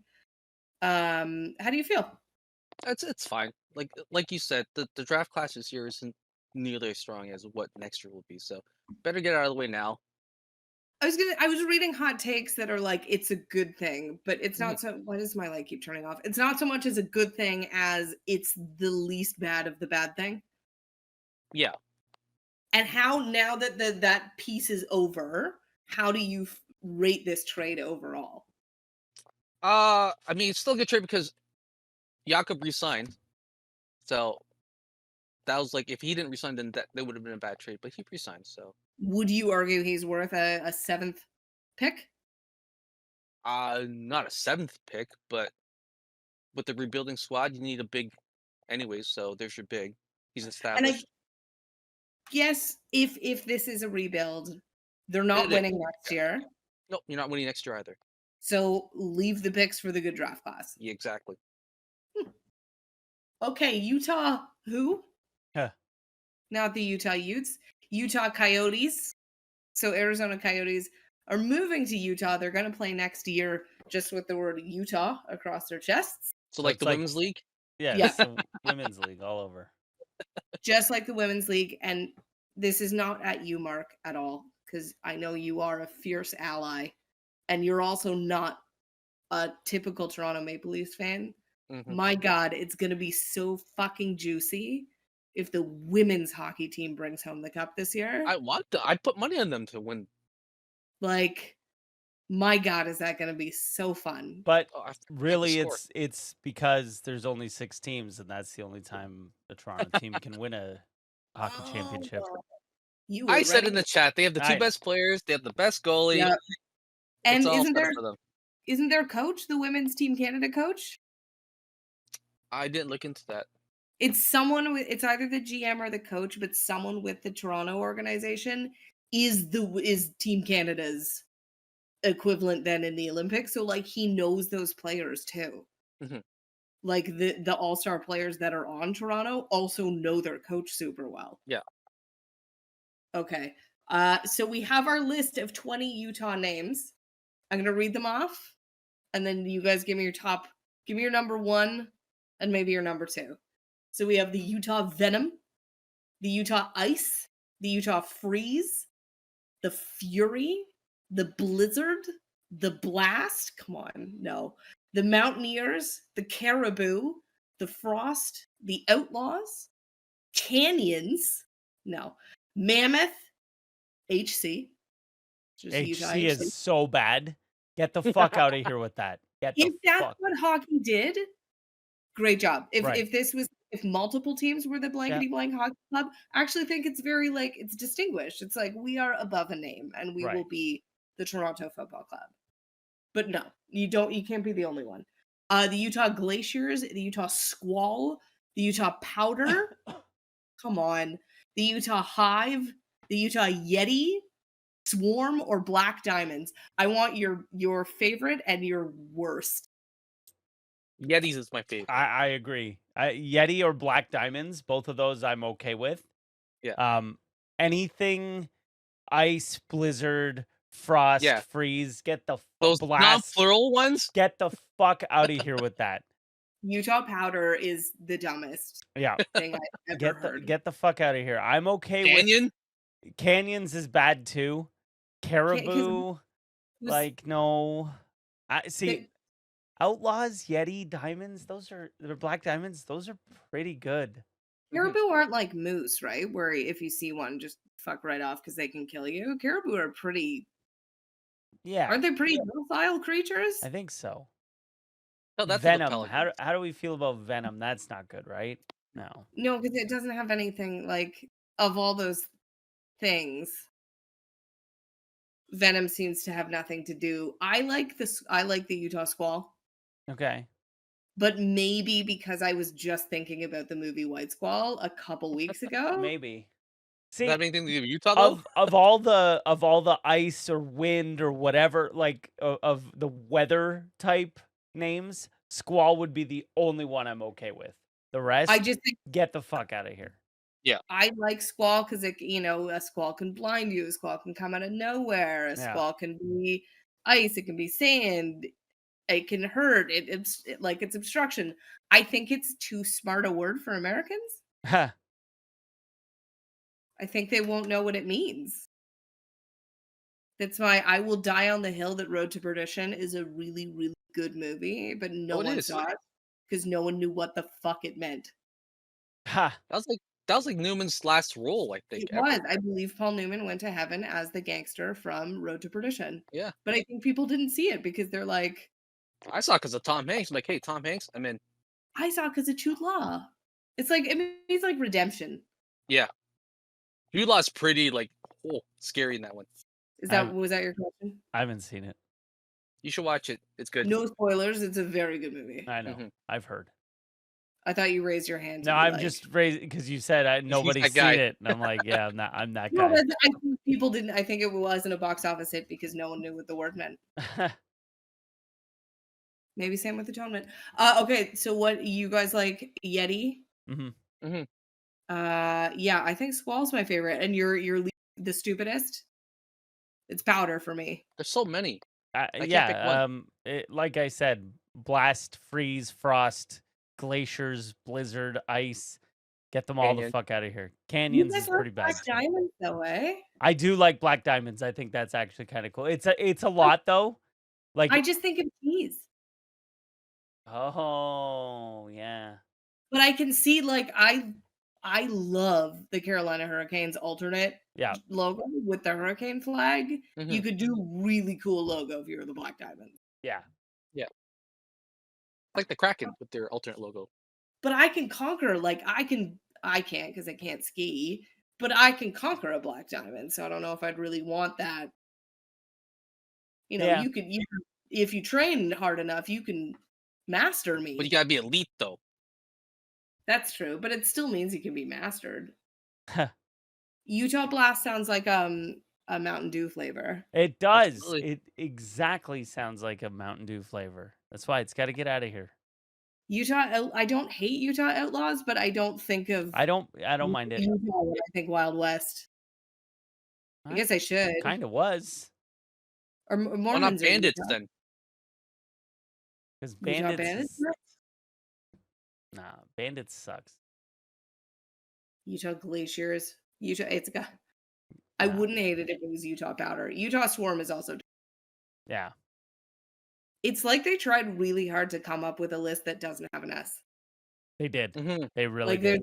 How do you feel?
It's fine. Like you said, the draft class this year isn't nearly as strong as what next year will be. So better get it out of the way now.
I was reading hot takes that are like it's a good thing, but it's not so. Why does my light keep turning off? It's not so much as a good thing as it's the least bad of the bad thing.
Yeah.
And how now that that piece is over, how do you rate this trade overall?
I mean, it's still a good trade because Jakob resigned. So that was like, if he didn't resign, then that would have been a bad trade. But he resigned, so.
Would you argue he's worth a 7th pick?
Not a 7th pick, but with the rebuilding squad, you need a big, anyways. So there's your big. He's established.
Yes, if this is a rebuild, they're not winning next year.
Nope, you're not winning next year either.
So leave the picks for the good draft class.
Yeah, exactly.
Okay, Utah who?
Huh.
Not the Utah Utes. Utah Coyotes. So Arizona Coyotes are moving to Utah. They're going to play next year just with the word Utah across their chests.
So like the women's league?
Yeah, it's the women's league all over.
Just like the women's league. And this is not at you, Mark, at all, because I know you are a fierce ally. And you're also not a typical Toronto Maple Leafs fan. My God, it's going to be so fucking juicy if the women's hockey team brings home the cup this year.
I'd put money on them to win.
Like, my God, is that going to be so fun?
But really, it's because there's only 6 teams, and that's the only time a Toronto team can win a hockey championship.
I said in the chat, they have the 2 best players, they have the best goalie.
Yep. And
isn't
their coach the women's Team Canada coach?
I didn't look into that.
It's either the GM or the coach, but someone with the Toronto organization is Team Canada's equivalent then in the Olympics. So like he knows those players too. Like the all-star players that are on Toronto also know their coach super well.
Yeah.
Okay. So we have our list of 20 Utah names. I'm gonna read them off, and then you guys give me your number 1 and maybe your number 2. So we have the Utah Venom, the Utah Ice, the Utah Freeze, the Fury, the Blizzard, the Blast, come on, no, the Mountaineers, the Caribou, the Frost, the Outlaws, Canyons, no, Mammoth, HC.
HC is so bad. Get the fuck out of here with that.
If that's what hockey did, great job. If multiple teams were the blankety blank hockey club, I actually think it's very it's distinguished. It's like we are above a name and we will be the Toronto Football Club. But no, you can't be the only one. The Utah Glaciers, the Utah Squall, the Utah Powder. Come on. The Utah Hive, the Utah Yeti, Swarm, or Black Diamonds. I want your favorite and your worst.
Yetis is my favorite.
I agree. Yeti or Black Diamonds, both of those I'm okay with.
Yeah.
Anything Ice, Blizzard, Frost, Freeze, get the
those
Blast.
non-plural ones?
Get the fuck out of here with that.
Utah powder is the dumbest
Yeah.
thing I've ever heard.
Get the fuck out of here. I'm okay with
Canyon?
canyons is bad too.
Because
Caribou, like no. I see Outlaws, Yeti, diamonds, they're black diamonds, those are pretty good.
caribou aren't like moose, right? Where if you see one, just fuck right off because they can kill you. Caribou are pretty.
Yeah,
Aren't they pretty docile creatures?
I think so.
Oh, that's what the
Venom.
pelican.
How do we feel about Venom? That's not good, right? No.
No, because it doesn't have anything like of all those things. Venom seems to have nothing to do. I like this. I like the Utah squall,
Okay.
but maybe because I was just thinking about the movie White Squall a couple weeks ago.
Maybe.
Does
See,
that have anything to do with Utah though?
of all the ice or wind or whatever, like of the weather type names, squall would be the only one I'm okay with. The rest,
I just think
get the fuck out of here.
I like squall because it, a squall can blind you, a squall can come out of nowhere, a
Yeah.
squall can be ice, it can be sand, it can hurt, it's obstruction. I think it's too smart a word for Americans.
Ha.
I think they won't know what it means. That's why I Will Die on the Hill that Road to Perdition is a really, really good movie, but no
Oh, it
one
is.
saw it because no one knew what the fuck it meant.
Ha.
That was like Newman's last role, I think.
It
Ever.
was. I believe Paul Newman went to heaven as the gangster from Road to Perdition.
Yeah.
But I think people didn't see it because they're like,
I saw it because of Tom Hanks. I'm like, hey, Tom Hanks, I'm in.
I saw it because of Jude Law. It's like, it's like redemption.
Yeah. Jude Law's pretty scary in that one.
Was that your question?
I haven't seen it.
You should watch it. It's good.
No spoilers. It's a very good movie.
I know. I've heard.
I thought you raised your hand.
No, I'm just raising because you said nobody's
that
seen
guy.
it, and I'm like, yeah, I'm that
No,
guy.
I think people didn't. I think it wasn't a box office hit because no one knew what the word meant. Maybe same with Atonement. Okay, so what you guys like? Yeti.
Mm-hmm.
Yeah, I think Squall's my favorite, and you're the stupidest. It's powder for me.
There's so many. can't pick
Yeah,
one.
like I said, blast, freeze, frost, glaciers, blizzard, ice. Get them all the
Canyon.
fuck out of here.
You
Canyons
guys
is
like
pretty bad.
Black Diamonds, though, eh?
I do like black diamonds. I think that's actually kind of cool. It's a lot though. Like
I just think of cheese.
oh yeah.
But I can see I love the Carolina Hurricanes alternate logo with the hurricane flag.
Mm-hmm.
You could do really cool logo if you were the Black Diamonds.
Yeah.
Like the Kraken with their alternate logo.
But I can conquer, I can't because I can't ski, but I can conquer a Black Diamond. So I don't know if I'd really want that.
Yeah.
You could, if you train hard enough, you can master me.
But you gotta be elite though.
That's true, but it still means you can be mastered. Utah Blast sounds like a Mountain Dew flavor.
It does.
Absolutely.
It exactly sounds like a Mountain Dew flavor. That's why it's got to get out of here.
I don't hate Utah Outlaws, but I don't think of
I don't mind it.
Utah when I think Wild West. I guess I should.
Kind of was.
Or
Why not
Mormons
bandits
Utah.
then?
Because
Utah
bandits. Nah, bandits sucks.
Utah Glaciers. It's got. I wouldn't hate it if it was Utah Powder. Utah Swarm is also.
Yeah.
It's like they tried really hard to come up with a list that doesn't have an S.
They did.
Mm-hmm.
They really did.
There's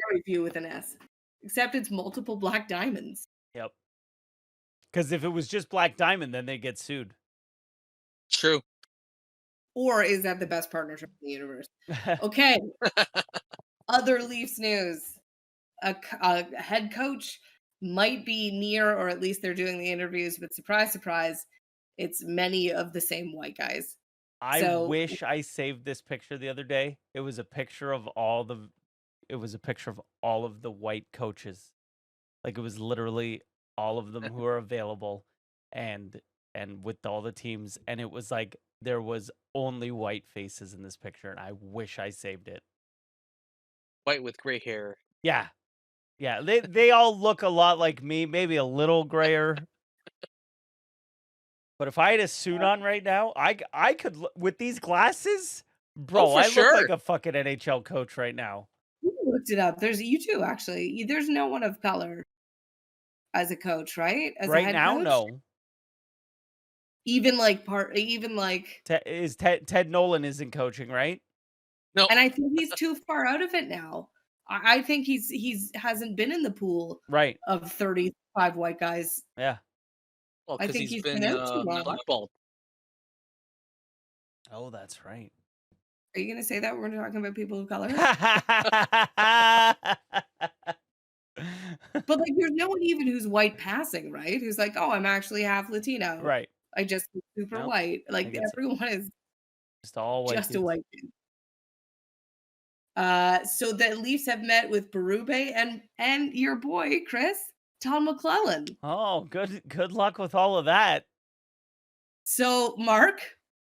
very few with an S. Except it's multiple Black Diamonds.
Yep. Because if it was just Black Diamond, then they get sued.
True.
Or is that the best partnership in the universe? Okay. Other Leafs news. A head coach might be near, or at least they're doing the interviews, but surprise, surprise, it's many of the same white guys.
I wish I saved this picture the other day. It was a picture of all of the white coaches. Like it was literally all of them who are available and with all the teams, and it was like there was only white faces in this picture, and I wish I saved it.
White with gray hair.
Yeah. Yeah, they all look a lot like me, maybe a little grayer. But if I had a suit on right now, I could with these glasses, Bro,
for
I look like
sure.
a fucking NHL coach right now.
You looked it up. There's you too, actually. There's no one of color as a coach, right? As a
Right
head
now,
coach?
no.
Even like
Ted Nolan isn't coaching, right?
No,
and I think he's too far out of it now. I think he's hasn't been in the pool
Right.
of 35 white guys.
Yeah.
well,
I
because
think
he's
he's been
been
out too long.
blackballed.
Oh, that's right.
Are you gonna say that when we're talking about people of color? But like there's no one even who's white passing, right? Who's like, "Oh, I'm actually half Latino.
Right.
I just look super
Nope.
white."
I
Like
think it's
everyone is
just all white
just a
dudes.
white dude. So the Leafs have met with Berube and your boy, Chris, Tom McClellan.
Oh, good luck with all of that.
So Mark,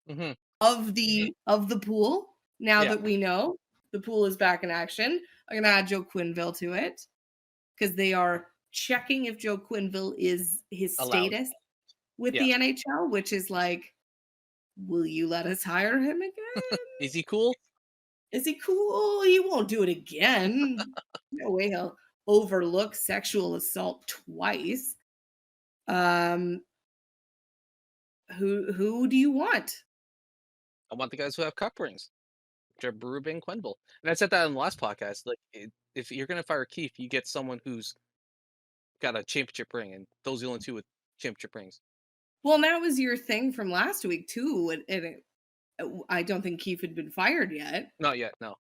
Hmm.
of the pool, now
Yeah.
that we know the pool is back in action, I'm gonna add Joe Quenneville to it because they are checking if Joe Quenneville is his
Allowed.
status with
Yeah.
the NHL, which is like, will you let us hire him again?
Is he cool?
Is he cool? He won't do it again. No way he'll overlook sexual assault twice. Um, who do you want?
I want the guys who have cup rings, which are Berube and Quenville. And I said that in the last podcast. Like, if you're gonna fire Keefe, you get someone who's got a championship ring, and those are the only two with championship rings.
Well, and that was your thing from last week too, I don't think Keefe had been fired yet.
Not yet, no.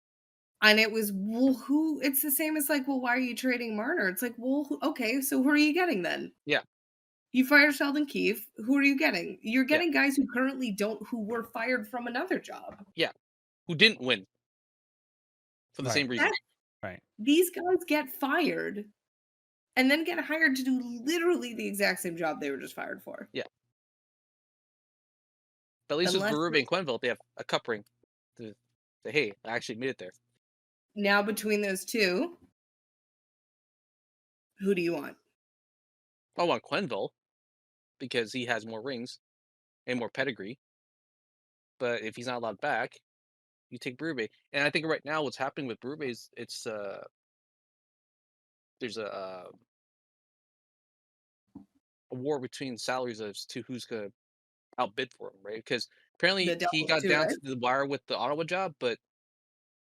And it was, well, who? It's the same as like, well, why are you trading Marner? It's like, well, okay, so who are you getting then?
Yeah.
You fired Sheldon Keefe. Who are you getting? You're
Yeah.
getting guys who currently who were fired from another job.
Who didn't win for the
Right.
same reason.
Right.
These guys get fired and then get hired to do literally the exact same job they were just fired for.
But at least with
Unless
Berube and Quenville, they have a cup ring to say, hey, I actually made it there.
now between those two, who do you want?
I want Quenville because he has more rings and more pedigree. But if he's not allowed back, you take Berube. And I think right now what's happening with Berube is there's a war between salaries as to who's gonna outbid for him, right? Because apparently
The
he
Devils
got
too,
down
right?
to the wire with the Ottawa job, but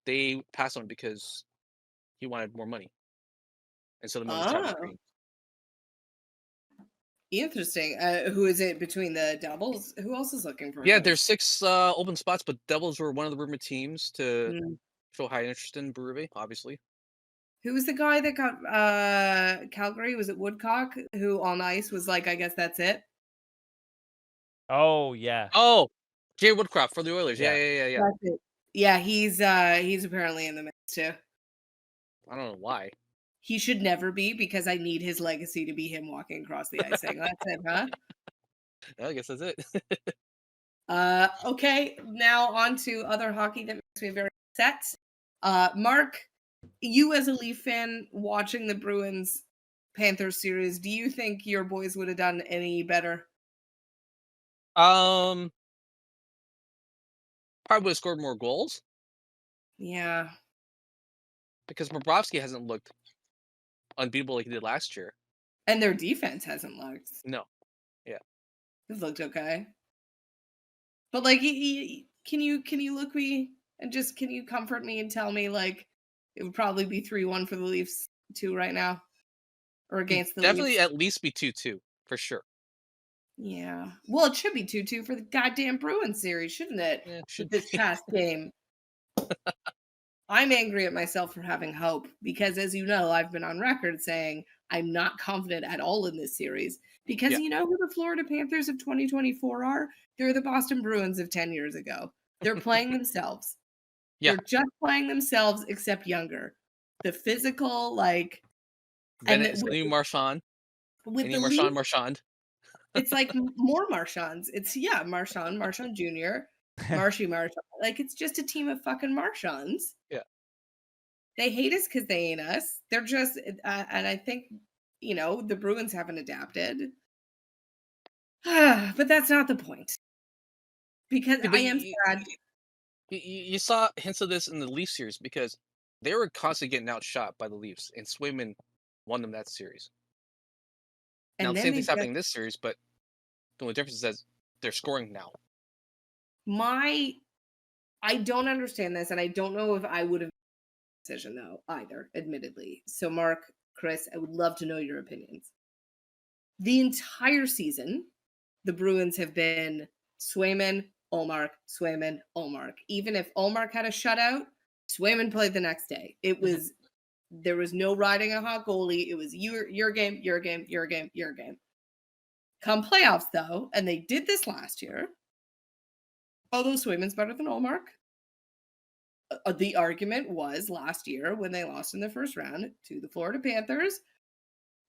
they passed on him because he wanted more money instead of moving to Travis
Oh,
Green.
interesting. Who is it between the Devils? Who else is looking for a
Yeah,
coach?
there's 6 open spots, but Devils were one of the rumored teams to
Mm.
show high interest in Berube, obviously.
Who was the guy that got Calgary? Was it Woodcock? Who on ice was like, I guess that's it.
Oh, yeah.
Oh, Jay Woodcroft for the Oilers.
Yeah.
Yeah.
That's it. Yeah, he's apparently in the mix too.
I don't know why.
He should never be because I need his legacy to be him walking across the ice saying, "That's it, huh?"
I guess that's it.
Okay, now on to other hockey that makes me very upset. Mark, you as a Leaf fan watching the Bruins Panthers series, do you think your boys would have done any better?
Probably would have scored more goals
Yeah.
because Bobrovsky hasn't looked unbeatable like he did last year.
And their defense hasn't looked.
No.
It's looked okay. But like can you look me and just can you comfort me and tell me like it would probably be 3-1 for the Leafs too right now? Or against the
Definitely
Leafs?
at least be 2-2 for sure.
Yeah. Well, it should be 2-2 for the goddamn Bruins series, shouldn't it?
Yeah,
With
should
this
be.
past game. I'm angry at myself for having hope because, as you know, I've been on record saying I'm not confident at all in this series because
Yeah.
you know who the Florida Panthers of 2024 are? They're the Boston Bruins of 10 years ago. They're playing themselves.
Yeah.
They're just playing themselves, except younger. The physical, like,
Bennett
and
is the new Marchand.
with
Any
the Leafs,
Marchand.
it's like more Marchands. It's Marchand Jr., Marshy Marchand. Like it's just a team of fucking Marchands.
Yeah.
They hate us because they ain't us. They're just, and I think the Bruins haven't adapted. But that's not the point because
Yeah,
I am sad.
You saw hints of this in the Leaf series because they were constantly getting outshot by the Leafs, and Swayman won them that series. Now
And
the
then
same
they've
thing's
got
happening in this series, but the only difference is that they're scoring now.
I don't understand this, and I don't know if I would have made a decision though either, admittedly. So Mark, Chris, I would love to know your opinions. The entire season, the Bruins have been Swayman, Ullmark, Swayman, Ullmark. Even if Ullmark had a shutout, Swayman played the next day. It was there was no riding a hot goalie. It was your game, your game, your game, your game. Come playoffs though, and they did this last year. Although Swayman's better than Ullmark, the argument was last year when they lost in the first round to the Florida Panthers,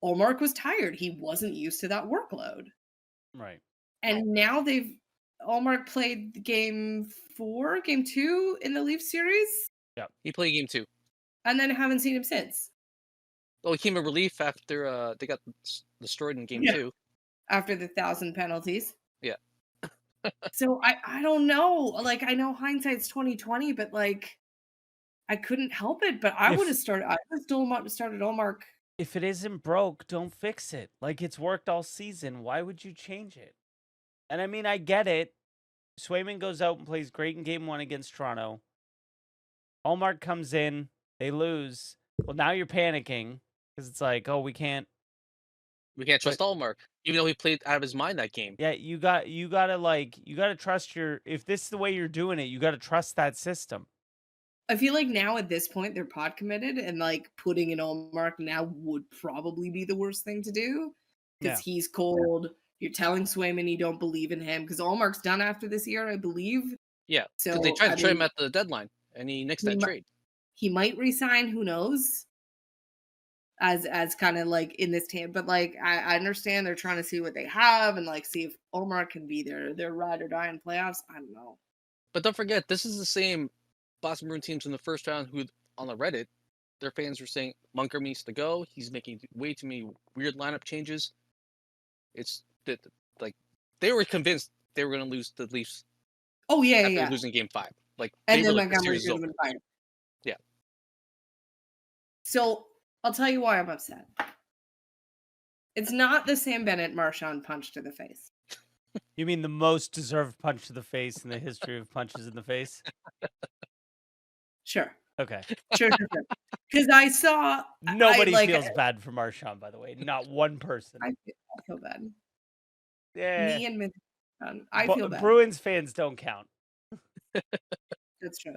Ullmark was tired. He wasn't used to that workload.
Right.
And now Ullmark played game 2 in the Leafs series,
He played game 2.
and then haven't seen him since.
Well, he came in relief after they got destroyed in game
Yeah.
2.
After the 1,000 penalties.
Yeah.
So I don't know. Like, I know hindsight's 2020, but like I couldn't help it. But I would have started Ullmark.
If it isn't broke, don't fix it. Like, it's worked all season. Why would you change it? And I mean, I get it. Swayman goes out and plays great in game 1 against Toronto. Ullmark comes in, they lose. Well, now you're panicking because it's like, oh, we can't
trust Allmark, even though he played out of his mind that game.
Yeah, you gotta trust if this is the way you're doing it, you gotta trust that system.
I feel like now at this point they're pod committed, and like putting in Ullmark now would probably be the worst thing to do because he's cold. You're telling Swayman you don't believe in him because Ullmark's done after this year, I believe.
Yeah,
So
they tried to trade him at the deadline, and he nixed that trade.
He might resign, who knows? As kind of like in this team, but like I understand they're trying to see what they have and like see if Ullmark can be their ride or die in playoffs. I don't know.
But don't forget, this is the same Boston Bruin teams in the first round who, on the Reddit, their fans were saying Munker needs to go. He's making way too many weird lineup changes. It's like they were convinced they were going to lose the Leafs.
Oh yeah,
after losing Game 5. Like,
and
they
then
were like, the
Montgomery
series is
should have
over.
been fired.
Yeah.
So I'll tell you why I'm upset. It's not the Sam Bennett Marchand punch to the face.
You mean the most deserved punch to the face in the history of punches in the face?
Sure.
Okay.
Sure. Because I saw
Nobody feels bad for Marchand, by the way. Not one person.
I feel bad.
Yeah.
Me and I feel bad.
Bruins fans don't count.
That's true.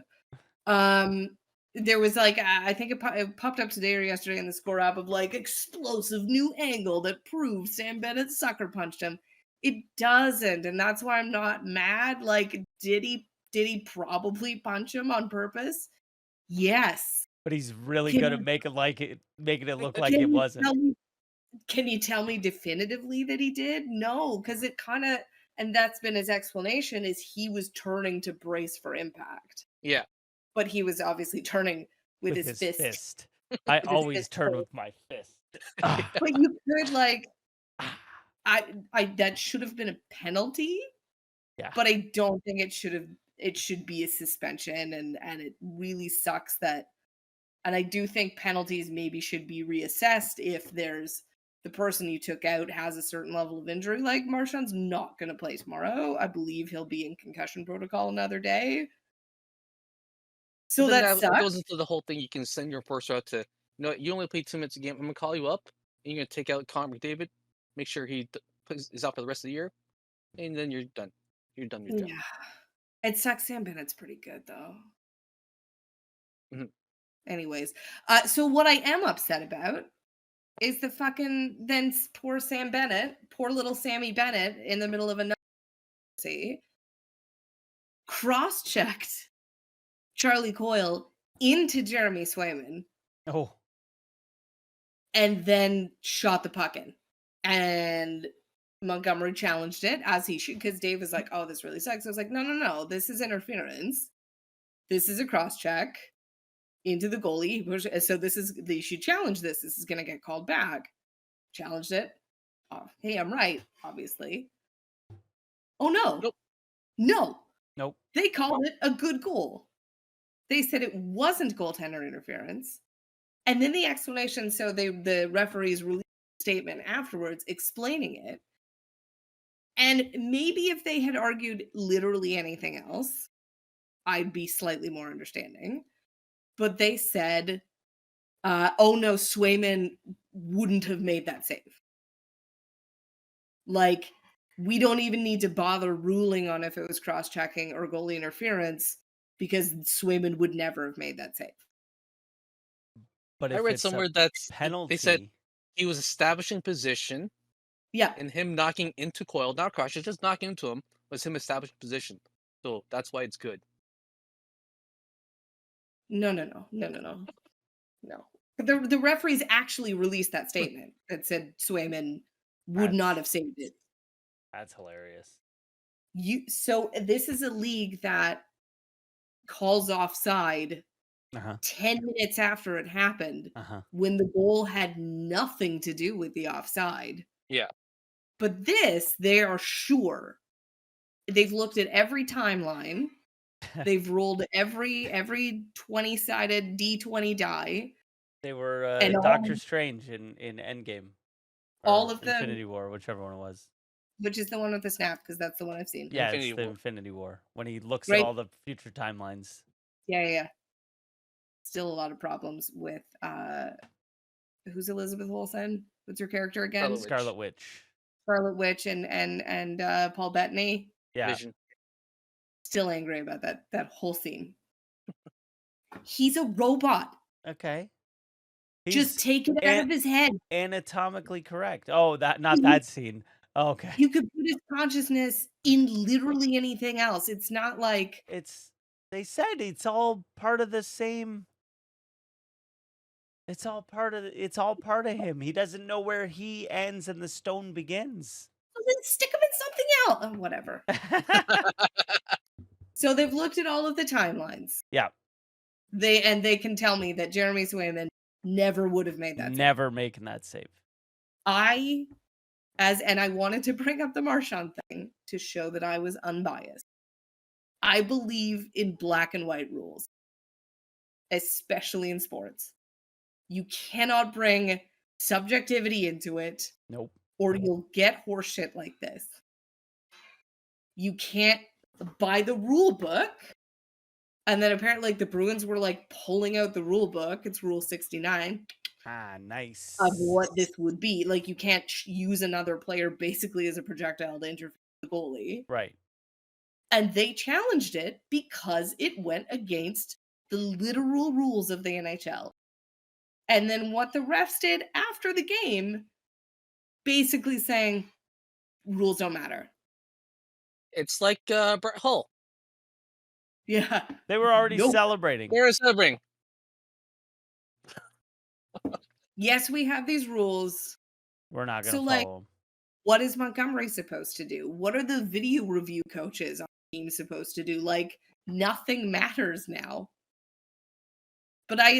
There was like I think it popped up today or yesterday in the score app of like explosive new angle that proves Sam Bennett sucker punched him. It doesn't, and that's why I'm not mad. Like, did he probably punch him on purpose? Yes.
But he's really good at making it look like it wasn't.
Can you tell me definitively that he did? No, because it kind of, and that's been his explanation, is he was turning to brace for impact.
Yeah.
But he was obviously turning with his fist.
I always turn with my fist.
But you could like, I that should have been a penalty.
Yeah.
But I don't think it should be a suspension, and it really sucks that. And I do think penalties maybe should be reassessed if there's the person you took out has a certain level of injury. Like, Marchand's not going to play tomorrow. I believe he'll be in concussion protocol another day. So that
goes into the whole thing. You can send your force out to, you only play 2 minutes a game. I'm going to call you up, and you're going to take out Connor McDavid, make sure he is out for the rest of the year, and then you're done. You're done your job.
Yeah. It sucks. Sam Bennett's pretty good, though.
Mm-hmm.
Anyways, so what I am upset about is the fucking then poor Sam Bennett, poor little Sammy Bennett in the middle of another cross-checked Charlie Coyle into Jeremy Swayman.
Oh.
And then shot the puck in. And Montgomery challenged it, as he should, because Dave was like, oh, this really sucks. I was like, no, this is interference. This is a cross-check into the goalie. So they should challenge this. This is going to get called back. Challenged it. Oh, hey, I'm right, obviously. Oh, no.
Nope.
No.
Nope.
They called it a good goal. They said it wasn't goaltender interference. And then the explanation, so the referees released a statement afterwards explaining it. And maybe if they had argued literally anything else, I'd be slightly more understanding. But they said, oh no, Swayman wouldn't have made that save. Like, we don't even need to bother ruling on if it was cross-checking or goalie interference because Swayman would never have made that save.
But
I
if
read
it's
somewhere
a
that's they said
penalty,
he was establishing position,
Yeah.
and him knocking into Coyle, not crush, it's just knocking into him, was him establishing position. So that's why it's good.
No. The referees actually released that statement that said Swayman would not have saved it.
that's hilarious.
So this is a league that calls offside
Uh-huh.
10 minutes after it happened
Uh-huh.
when the goal had nothing to do with the offside.
Yeah.
But this, they are sure. They've looked at every timeline. They've rolled every 20-sided D20 die.
They were
And
Doctor Strange in Endgame.
all
or
of them,
Infinity War, whichever one it was.
which is the one with the snap, because that's the one I've seen.
Yeah,
Infinity
it's the
War.
Infinity War. When he looks
Right.
at all the future timelines.
Yeah. Still a lot of problems with who's Elizabeth Olsen? What's her character again?
Scarlet Witch.
Scarlet Witch and Paul Bettany.
Yeah.
Vision.
Still angry about that whole scene. He's a robot.
Okay.
Just take it out of his head.
Anatomically correct. Oh, not that scene. Oh, okay.
You could put his consciousness in literally anything else. It's not like
they said it's all part of the same. It's all part of him. He doesn't know where he ends and the stone begins.
Well, then stick him in something else. Oh, whatever. So they've looked at all of the timelines.
Yeah.
They can tell me that Jeremy Swayman never would have made that
Never making that save.
I wanted to bring up the Marchand thing to show that I was unbiased. I believe in black and white rules, especially in sports. You cannot bring subjectivity into it.
Nope.
Or you'll get horseshit like this. You can't buy the rule book. And then apparently the Bruins were like pulling out the rule book. It's Rule 69.
Ah, nice.
Of what this would be. Like, you can't use another player basically as a projectile to interfere with the goalie.
Right.
And they challenged it because it went against the literal rules of the NHL. And then what the refs did after the game, basically saying, rules don't matter.
It's like Brett Hull.
Yeah.
They were already celebrating.
They were celebrating.
Yes, we have these rules.
We're not going to
So, like,
follow them.
what is Montgomery supposed to do? What are the video review coaches on the team supposed to do? Like, nothing matters now. But I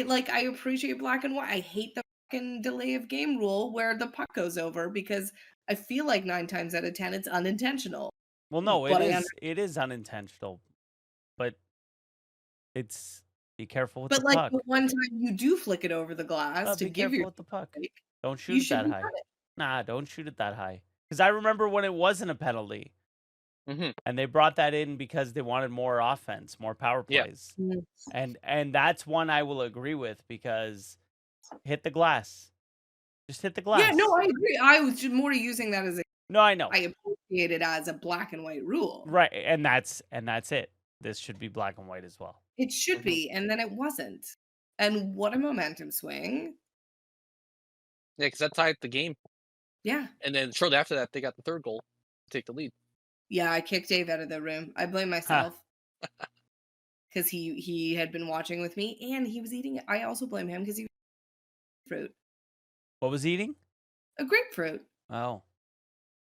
appreciate black and white. I hate the fucking delay of game rule where the puck goes over because I feel like 9 times out of 10 it's unintentional.
Well, no,
But
it is unintentional. But it's be careful with
But
the
like
puck.
the one time you do flick it over the glass to
Be
give
careful
your
with the puck.
like,
Don't
you
shoot it that
shouldn't
high.
have it.
Nah, don't shoot it that high. Because I remember when it wasn't a penalty.
Mm-hmm.
And they brought that in because they wanted more offense, more power plays.
Yeah.
And that's one I will agree with because hit the glass. Just hit the glass.
Yeah, no, I agree. I was just more using that as a
No, I know.
I appreciate it as a black and white rule.
Right, and that's it. This should be black and white as well.
It should be, and then it wasn't. And what a momentum swing.
Yeah, because that tied the game.
Yeah.
And then shortly after that, they got the third goal to take the lead.
Yeah, I kicked Dave out of the room. I blame myself. Because he had been watching with me and he was eating it. I also blame him because he was eating fruit.
What was he eating?
A grapefruit.
Oh.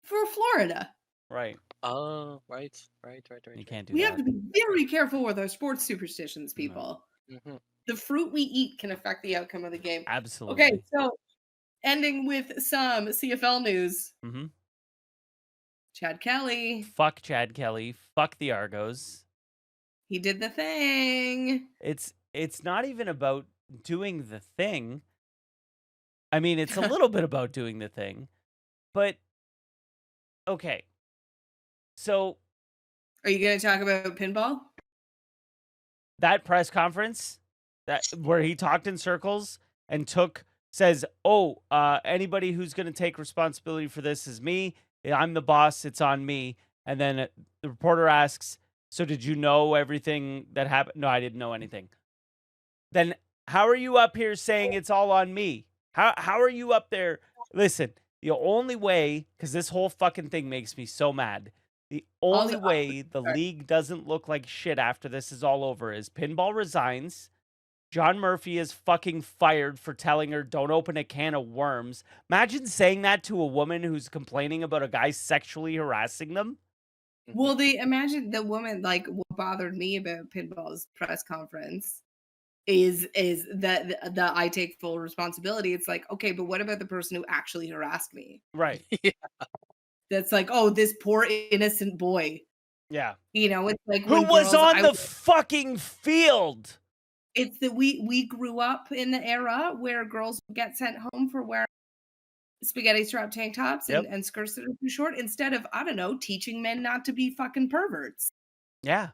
For Florida.
Right.
Oh, right.
You can't do
We
that.
have to be very careful with our sports superstitions, people.
Mm-hmm.
The fruit we eat can affect the outcome of the game.
Absolutely.
Okay, so ending with some CFL news.
Mm-hmm.
Chad Kelly.
Fuck Chad Kelly. Fuck the Argos.
He did the thing.
It's not even about doing the thing. I mean, it's a little bit about doing the thing, but okay. So
Are you going to talk about pinball?
that press conference that where he talked in circles and says, "Oh, anybody who's going to take responsibility for this is me. Yeah, I'm the boss. It's on me." And then the reporter asks, "So did you know everything that happened?" "No, I didn't know anything." Then how are you up here saying it's all on me? How are you up there? Listen, the only way, because this whole fucking thing makes me so mad. The only
Also,
way the league doesn't look like shit after this is all over is Pinball resigns. John Murphy is fucking fired for telling her don't open a can of worms. Imagine saying that to a woman who's complaining about a guy sexually harassing them.
well, they imagine the woman, like, what bothered me about pinball's press conference is that I take full responsibility. It's like, okay, but what about the person who actually harassed me?
Right.
That's like, oh, this poor innocent boy.
Yeah.
It's like
Who
when
was
girls
on the fucking field?
it's that we grew up in the era where girls would get sent home for wearing spaghetti strap tank tops
Yep.
and skirts that are too short instead of, I don't know, teaching men not to be fucking perverts.
Yeah.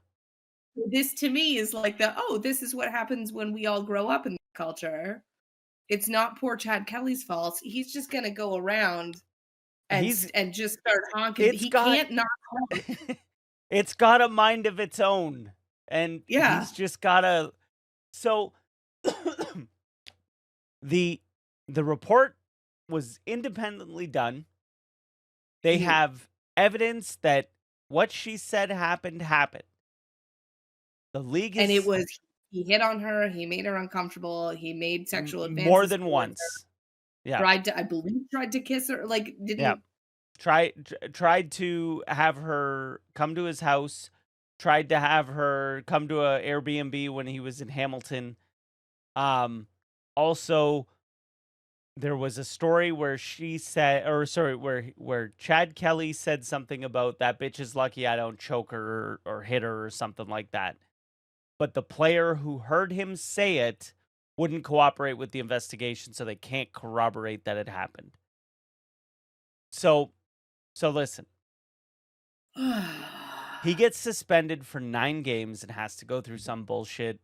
This to me is like this is what happens when we all grow up in the culture. It's not poor Chad Kelly's fault. He's just gonna go around and
He's
and just start honking.
it's
He
got
can't not honk.
it's got a mind of its own. And
Yeah.
he's just gotta so the report was independently done. They
Mhm.
have evidence that what she said happened. The league
And it
is
was he hit on her, he made her uncomfortable, he made sexual
more
advances
than
towards
once.
her,
Yeah.
I believe tried to kiss her, like,
Yeah.
didn't
Tried to have her come to his house, tried to have her come to a Airbnb when he was in Hamilton. Also there was a story where she said, or sorry, where Chad Kelly said something about that bitch is lucky I don't choke her or hit her or something like that. But the player who heard him say it wouldn't cooperate with the investigation, so they can't corroborate that it happened. So listen. He gets suspended for 9 games and has to go through some bullshit.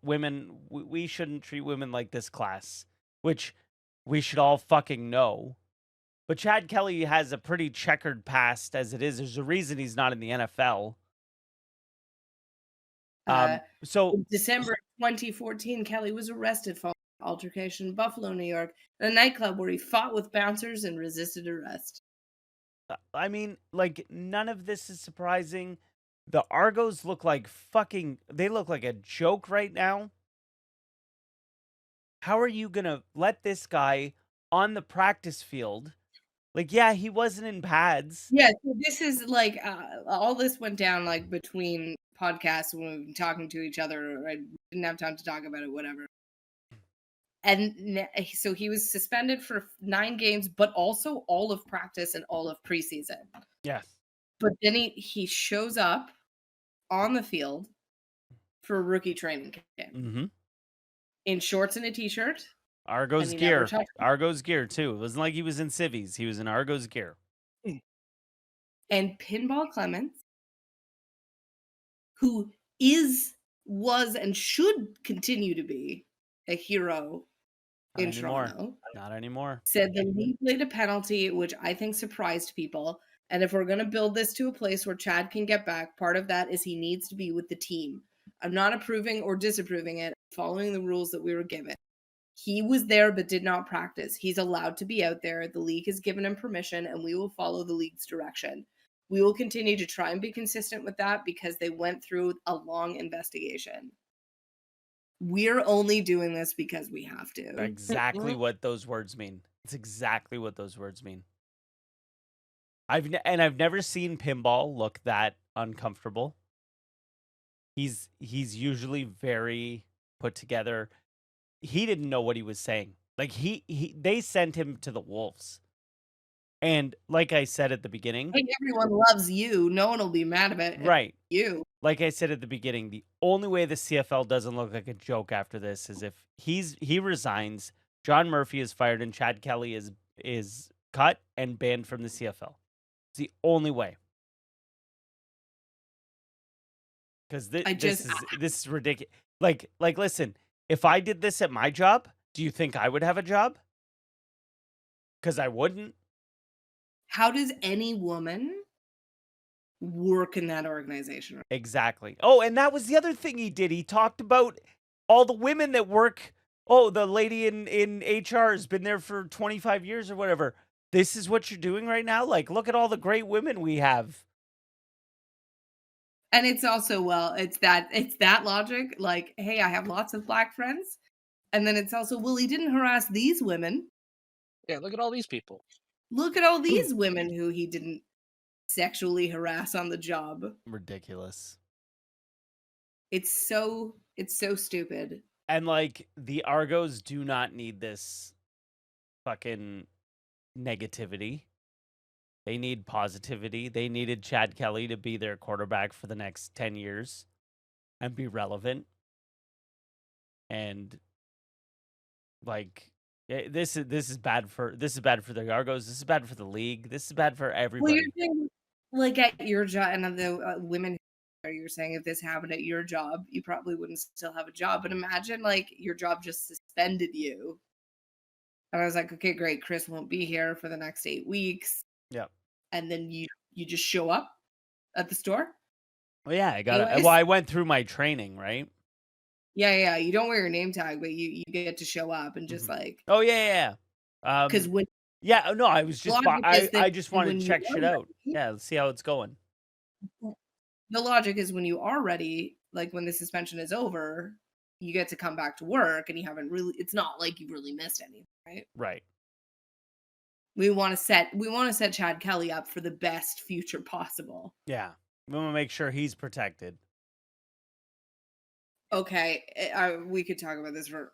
Women, we shouldn't treat women like this class, which we should all fucking know. But Chad Kelly has a pretty checkered past as it is. There's a reason he's not in the NFL. So
in December 2014, Kelly was arrested following an altercation in Buffalo, New York, at a nightclub where he fought with bouncers and resisted arrest.
I mean, like, none of this is surprising. The Argos look like they look like a joke right now. How are you going to let this guy on the practice field? Like, yeah, he wasn't in pads.
Yeah, so this is like all this went down like between podcasts when we've been talking to each other. I didn't have time to talk about it, whatever. And so he was suspended for 9 games, but also all of practice and all of preseason.
Yes.
But then he shows up on the field for a rookie training camp in shorts and a t-shirt.
Argos gear. Argos gear, too. It wasn't like he was in civvies. He was in Argos gear.
And Pinball Clements, who was, and should continue to be a hero in Toronto.
Not anymore.
Said the league played a penalty, which I think surprised people. And if we're going to build this to a place where Chad can get back, part of that is he needs to be with the team. I'm not approving or disapproving it, following the rules that we were given. He was there but did not practice. He's allowed to be out there. The league has given him permission, and we will follow the league's direction. We will continue to try and be consistent with that because they went through a long investigation. We're only doing this because we have to.
Exactly what those words mean. It's exactly what those words mean. I've never seen Pinball look that uncomfortable. He's usually very put together. He didn't know what he was saying. Like they sent him to the wolves. And like I said at the beginning,
Hey, everyone loves you. No one will be mad about
right.
you.
Like I said at the beginning, the only way the CFL doesn't look like a joke after this is if he resigns, John Murphy is fired, and Chad Kelly is cut and banned from the CFL. It's the only way. Because
I just
this is ridiculous. Like listen, if I did this at my job, do you think I would have a job? Because I wouldn't.
how does any woman work in that organization?
Exactly. Oh, and that was the other thing he did. He talked about all the women that work. Oh, the lady in HR has been there for 25 years or whatever. This is what you're doing right now? Like, look at all the great women we have.
And it's also, well, it's that logic. Like, hey, I have lots of black friends. And then it's also, well, he didn't harass these women.
Yeah, look at all these people.
Look at all these women who he didn't sexually harass on the job.
Ridiculous.
It's so stupid.
And like the Argos do not need this fucking negativity. They need positivity. They needed Chad Kelly to be their quarterback for the next 10 years and be relevant. And like this is bad for the Argos. This is bad for the league. This is bad for
Well,
everybody.
you're saying, like, at your job, and the women, you're saying if this happened at your job, you probably wouldn't still have a job. But imagine, like, your job just suspended you. And I was like, okay, great. Chris won't be here for the next 8 weeks.
Yeah.
And then you just show up at the store.
Well, yeah, I got it.
Anyways.
Well, I went through my training, right?
Yeah. You don't wear your name tag, but you get to show up and just like.
Oh yeah.
Because when.
Yeah, no, I was just I just wanted
when
to
you
check
are
shit out.
ready-
Yeah, let's see how it's going.
The logic is when you are ready, like when the suspension is over, you get to come back to work, and you haven't really. It's not like you really missed anything, right?
Right.
We want to set Chad Kelly up for the best future possible.
Yeah. We want to make sure he's protected.
Okay, we could talk about this for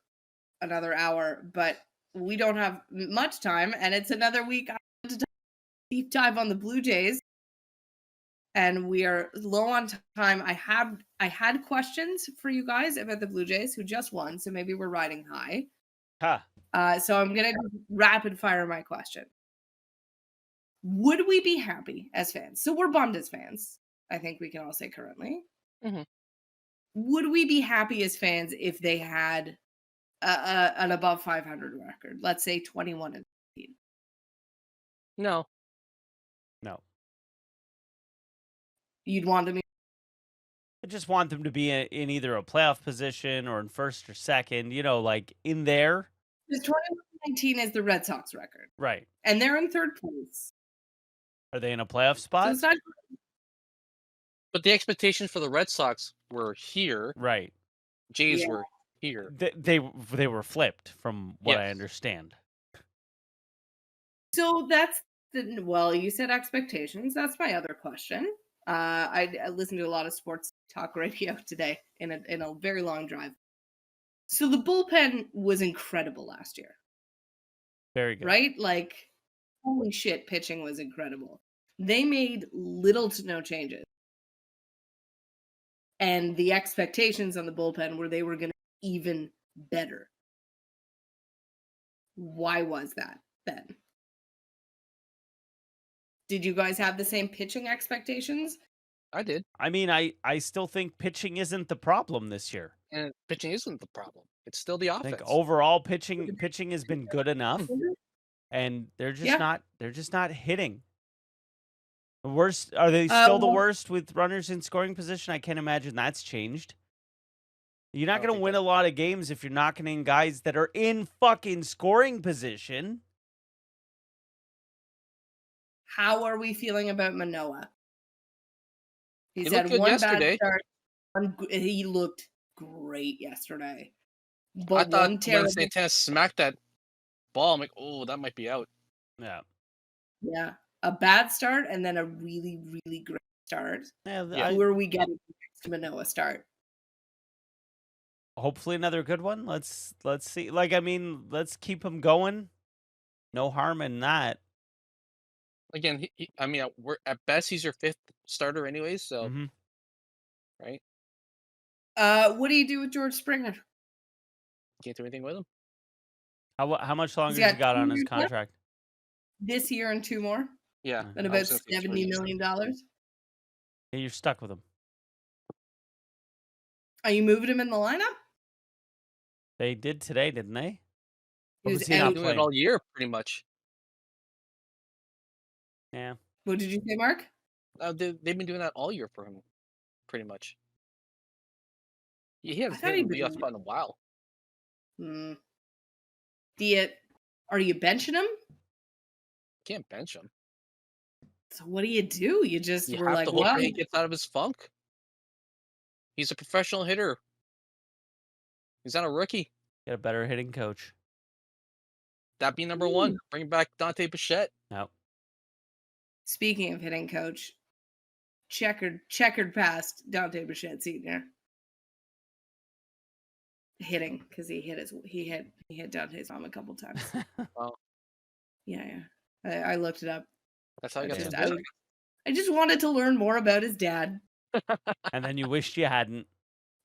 another hour, but we don't have much time, and it's another week to deep dive on the Blue Jays, and we are low on time. I had questions for you guys about the Blue Jays, who just won, so maybe we're riding high. So I'm gonna rapid fire my question. Would we be happy as fans? So we're bummed as fans, I think we can all say currently.
Mhm.
Would we be happy as fans if they had an above 500 record? Let's say 21-15.
No.
No.
You'd want them.
I just want them to be in either a playoff position or in first or second, like in there.
Because 21-19 is the Red Sox record.
Right.
And they're in third place.
Are they in a playoff spot?
So it's not.
But the expectations for the Red Sox were here.
Right.
Jays were here.
They were flipped from what I understand.
So that's well, you said expectations. That's my other question. I listened to a lot of sports talk radio today in a very long drive. So the bullpen was incredible last year.
Very good.
Right? Like, holy shit, pitching was incredible. They made little to no changes. And the expectations on the bullpen were they were going to be even better. Why was that, Ben? Did you guys have the same pitching expectations?
I did.
I mean, I still think pitching isn't the problem this year.
And pitching isn't the problem. It's still the
I
offense.
think overall pitching has been good enough, and they're just not hitting. The worst, are they still the worst with runners in scoring position? I can't imagine that's changed. You're not going to win a lot of games if you're knocking in guys that are in fucking scoring position.
How are we feeling about Manoah? He's
He looked
had
good
one
yesterday.
bad start. He looked great yesterday.
I
But
thought
one
when
terrible.
Santana smacked that ball, I'm like, oh, that might be out.
Yeah.
Yeah. A bad start and then a really, really great start.
Yeah.
Who are we getting next to Manoah start?
Hopefully another good one. Let's see. Like, I mean, let's keep him going. No harm in that.
Again, I mean, we're at best he's your 5th starter anyways, so
Hmm.
right,
What do you do with George Springer?
can't do anything with him.
How much
He's
longer has he
got
got
2
on his
years left
contract?
this year and 2 more,
Yeah,
Uh,
and
I
about
was gonna say 3
$70
years.
million.
Yeah, you're stuck with him.
Are you moving him in the lineup?
They did today, didn't they?
He
Or
was
was he
They've been
not
out.
doing it
playing?
all year, pretty much.
Yeah.
What did you say, Mark?
They've been doing that all year for him, pretty much. He
I
hasn't
thought
hit a
he'd
leadoff
been.
spot in a while.
Hmm. Are you benching him?
Can't bench him.
So what do? You just
You
were
have
like,
to hope
well,
that he gets out of his funk. He's a professional hitter. He's not a rookie.
Get a better hitting coach.
That be number one. Bring back Dante Bichette.
No.
speaking of hitting coach, checkered past Dante Bichette Sr. hitting because he hit Dante's mom a couple times.
Well,
Yeah. I looked it up.
that's how he got
Damn.
his
I,
business.
I just wanted to learn more about his dad.
And then you wished you hadn't.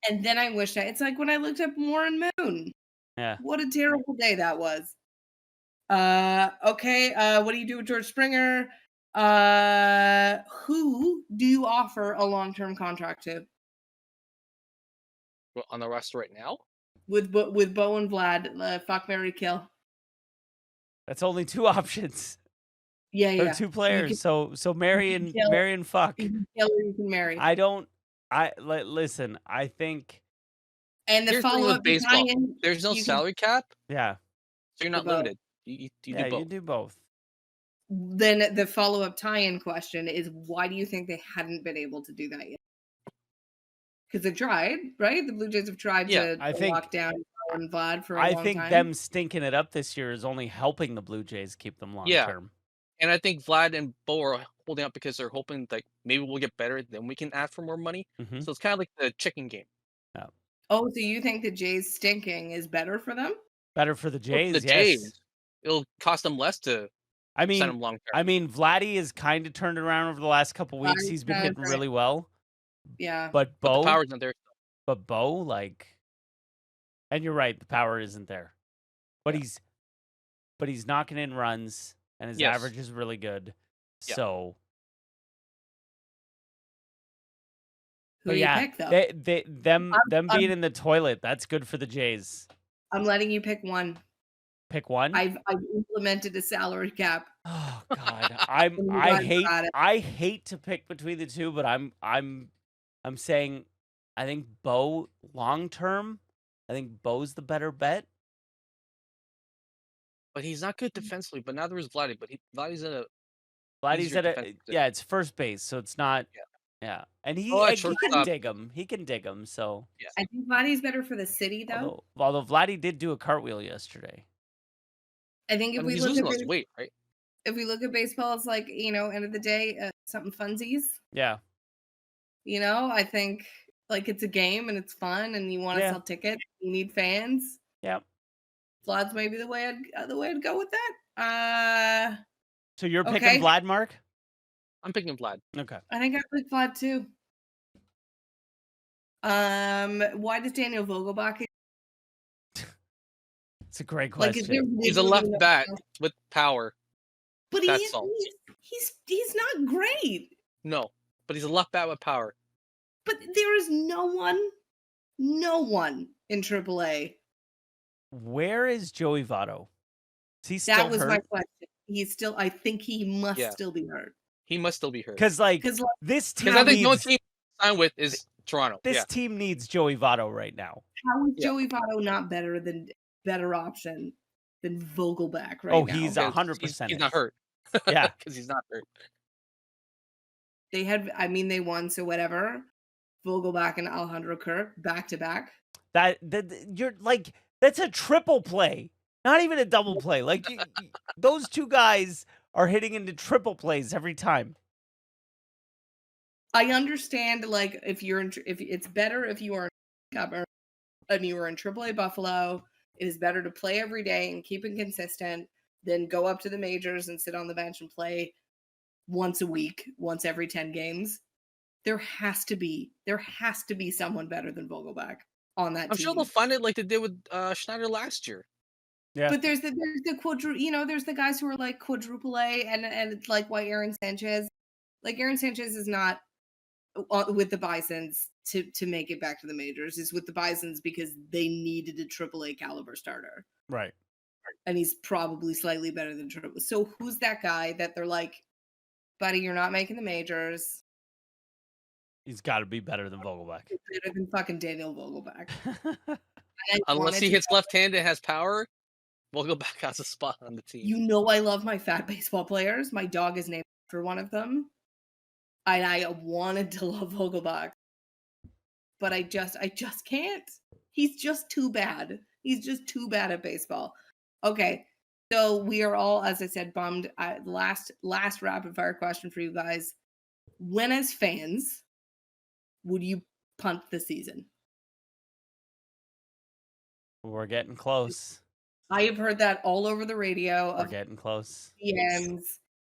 And then I wished it's like when I looked up Warren Moon.
Yeah.
What a terrible day that was. Okay. What do you do with George Springer? Who do you offer a long-term contract to?
Well, on the roster right now,
With Bo and Vlad, fuck, marry, kill.
That's only 2 options.
Yeah,
Or
yeah.
2 players. So
you
marry
can
and
kill-
fuck.
You can kill or you can marry.
Listen, I think
And the
here's the thing
follow-up
with baseball.
tie-in,
There's no
you can
salary cap,
yeah.
so you're not
do both.
limited. You
Yeah,
do both.
you do both.
Then the follow-up tie-in question is, why do you think they hadn't been able to do that yet? Because they tried, right? The Blue Jays have tried
Yeah,
to
I think
lock down Bo and Vlad for a
I
long
think
time.
them stinking it up this year is only helping the Blue Jays keep them long
Yeah.
term.
And I think Vlad and Bo are holding out because they're hoping like maybe we'll get better, then we can ask for more money.
Hmm.
So it's kind of like the chicken game.
Oh, so you think the Jays stinking is better for them?
Better for the
Well, for
Jays,
the
yes.
Jays, it'll cost them less to
I
sign
mean,
him long term.
Vladdy has kind of turned around over the last couple weeks.
Vladdy's
He's been
turned
hitting
right.
really well.
Yeah.
But
But the
Bo,
power's not there.
like, and you're right, the power isn't there. But
Yeah.
he's knocking in runs, and his
Yes.
average is really good.
Yeah.
So,
Who
but
do
yeah,
you pick, though?
them
I'm-
being in the toilet, that's good for the Jays.
I'm letting you pick one.
Pick one.
I've implemented a salary cap.
Oh God,
And you guys got it.
I hate to pick between the two, but I'm saying I think Bo long term. I think Bo's the better bet.
But he's not good defensively. But now there's Vladdy. But Vladdy's in a
Vladdy's
easier
at a
defensive
yeah, it's first base, so it's not
Yeah.
yeah, and he
Oh, at
he can
shortstop.
dig him. He can dig him. So
I think Vladdy's better for the city, though.
although Vladdy did do a cartwheel yesterday.
I think
I
if
mean,
we
he's
look
losing
at
all his weight, right?
if we look at baseball, it's like, end of the day, something funsies.
Yeah,
I think like it's a game and it's fun, and you want to
Yeah.
sell tickets. You need fans.
yeah.
Vlad's maybe the way I'd go with that.
So you're
Okay.
picking Vlad, Mark?
I'm picking Vlad.
Okay.
I think I pick Vlad too. Why does Daniel Vogelbach?
It's a great
Like, is there
question.
He's a
literally
left
no-
bat with power.
But
That's all.
he's not great.
No, but he's a left bat with power.
But there is no one in AAA.
Where is Joey Votto? Is he still
That was my
hurt?
question. He's still. I think he must
Yeah.
still be hurt.
He must still be hurt.
Because like
Because
this team
Because I think no
needs
team to sign with is Toronto.
this
Yeah.
team needs Joey Votto right now.
how is
Yeah.
Joey Votto not better option than Vogelbach right
Oh,
now?
he's
Because
100%.
He's not hurt.
Yeah.
Because he's not hurt.
They won, so whatever. Vogelbach and Alejandro Kirk back to back.
That you're like that's a triple play, not even a double play. Like those two guys are hitting into triple plays every time.
I understand, like, if it's better if you are in Cup and you are in AAA Buffalo, it is better to play every day and keep it consistent than go up to the majors and sit on the bench and play once a week, once every 10 games. There has to be someone better than Vogelbach on that
I'm sure they'll
team.
find it like they did with Schneider last year.
Yeah.
But there's the there's the guys who are like quadruple A and it's like why Aaron Sanchez is not with the Bisons to make it back to the majors. Is with the Bisons because they needed a triple A caliber starter.
Right.
And he's probably slightly better than triple. So who's that guy that they're like, buddy, you're not making the majors.
He's got to be better than Vogelbach.
Better than fucking Daniel Vogelbach.
Unless he hits left-handed and has power, Vogelbach has a spot on the team.
You know I love my fat baseball players. My dog is named after one of them. And I wanted to love Vogelbach. But I just can't. He's just too bad. He's just too bad at baseball. Okay. So we are all, as I said, bummed. Last rapid fire question for you guys. When as fans would you punt the season?
We're getting close.
I have heard that all over the radio
We're
of
getting close.
GMs.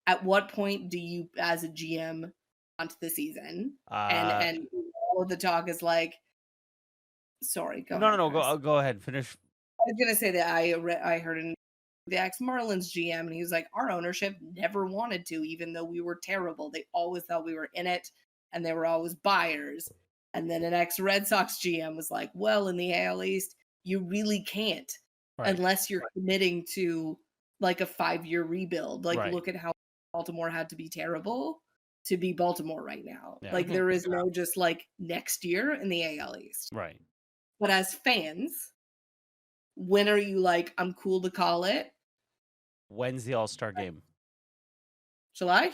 At what point do you, as a GM, punt the season? And all of the talk is like, sorry, go ahead.
No. Go ahead. Finish.
I was gonna say that I heard in the ex-Marlins GM, and he was like, our ownership never wanted to, even though we were terrible. They always thought we were in it, and they were always buyers. And then an ex-Red Sox GM was like, well, in the AL East, you really can't unless you're committing to like a 5-year rebuild. Like, look at how Baltimore had to be terrible to be Baltimore right now.
Yeah.
Like, there is no just like next year in the AL East.
Right.
But as fans, when are you like, I'm cool to call it?
When's the All-Star game?
July?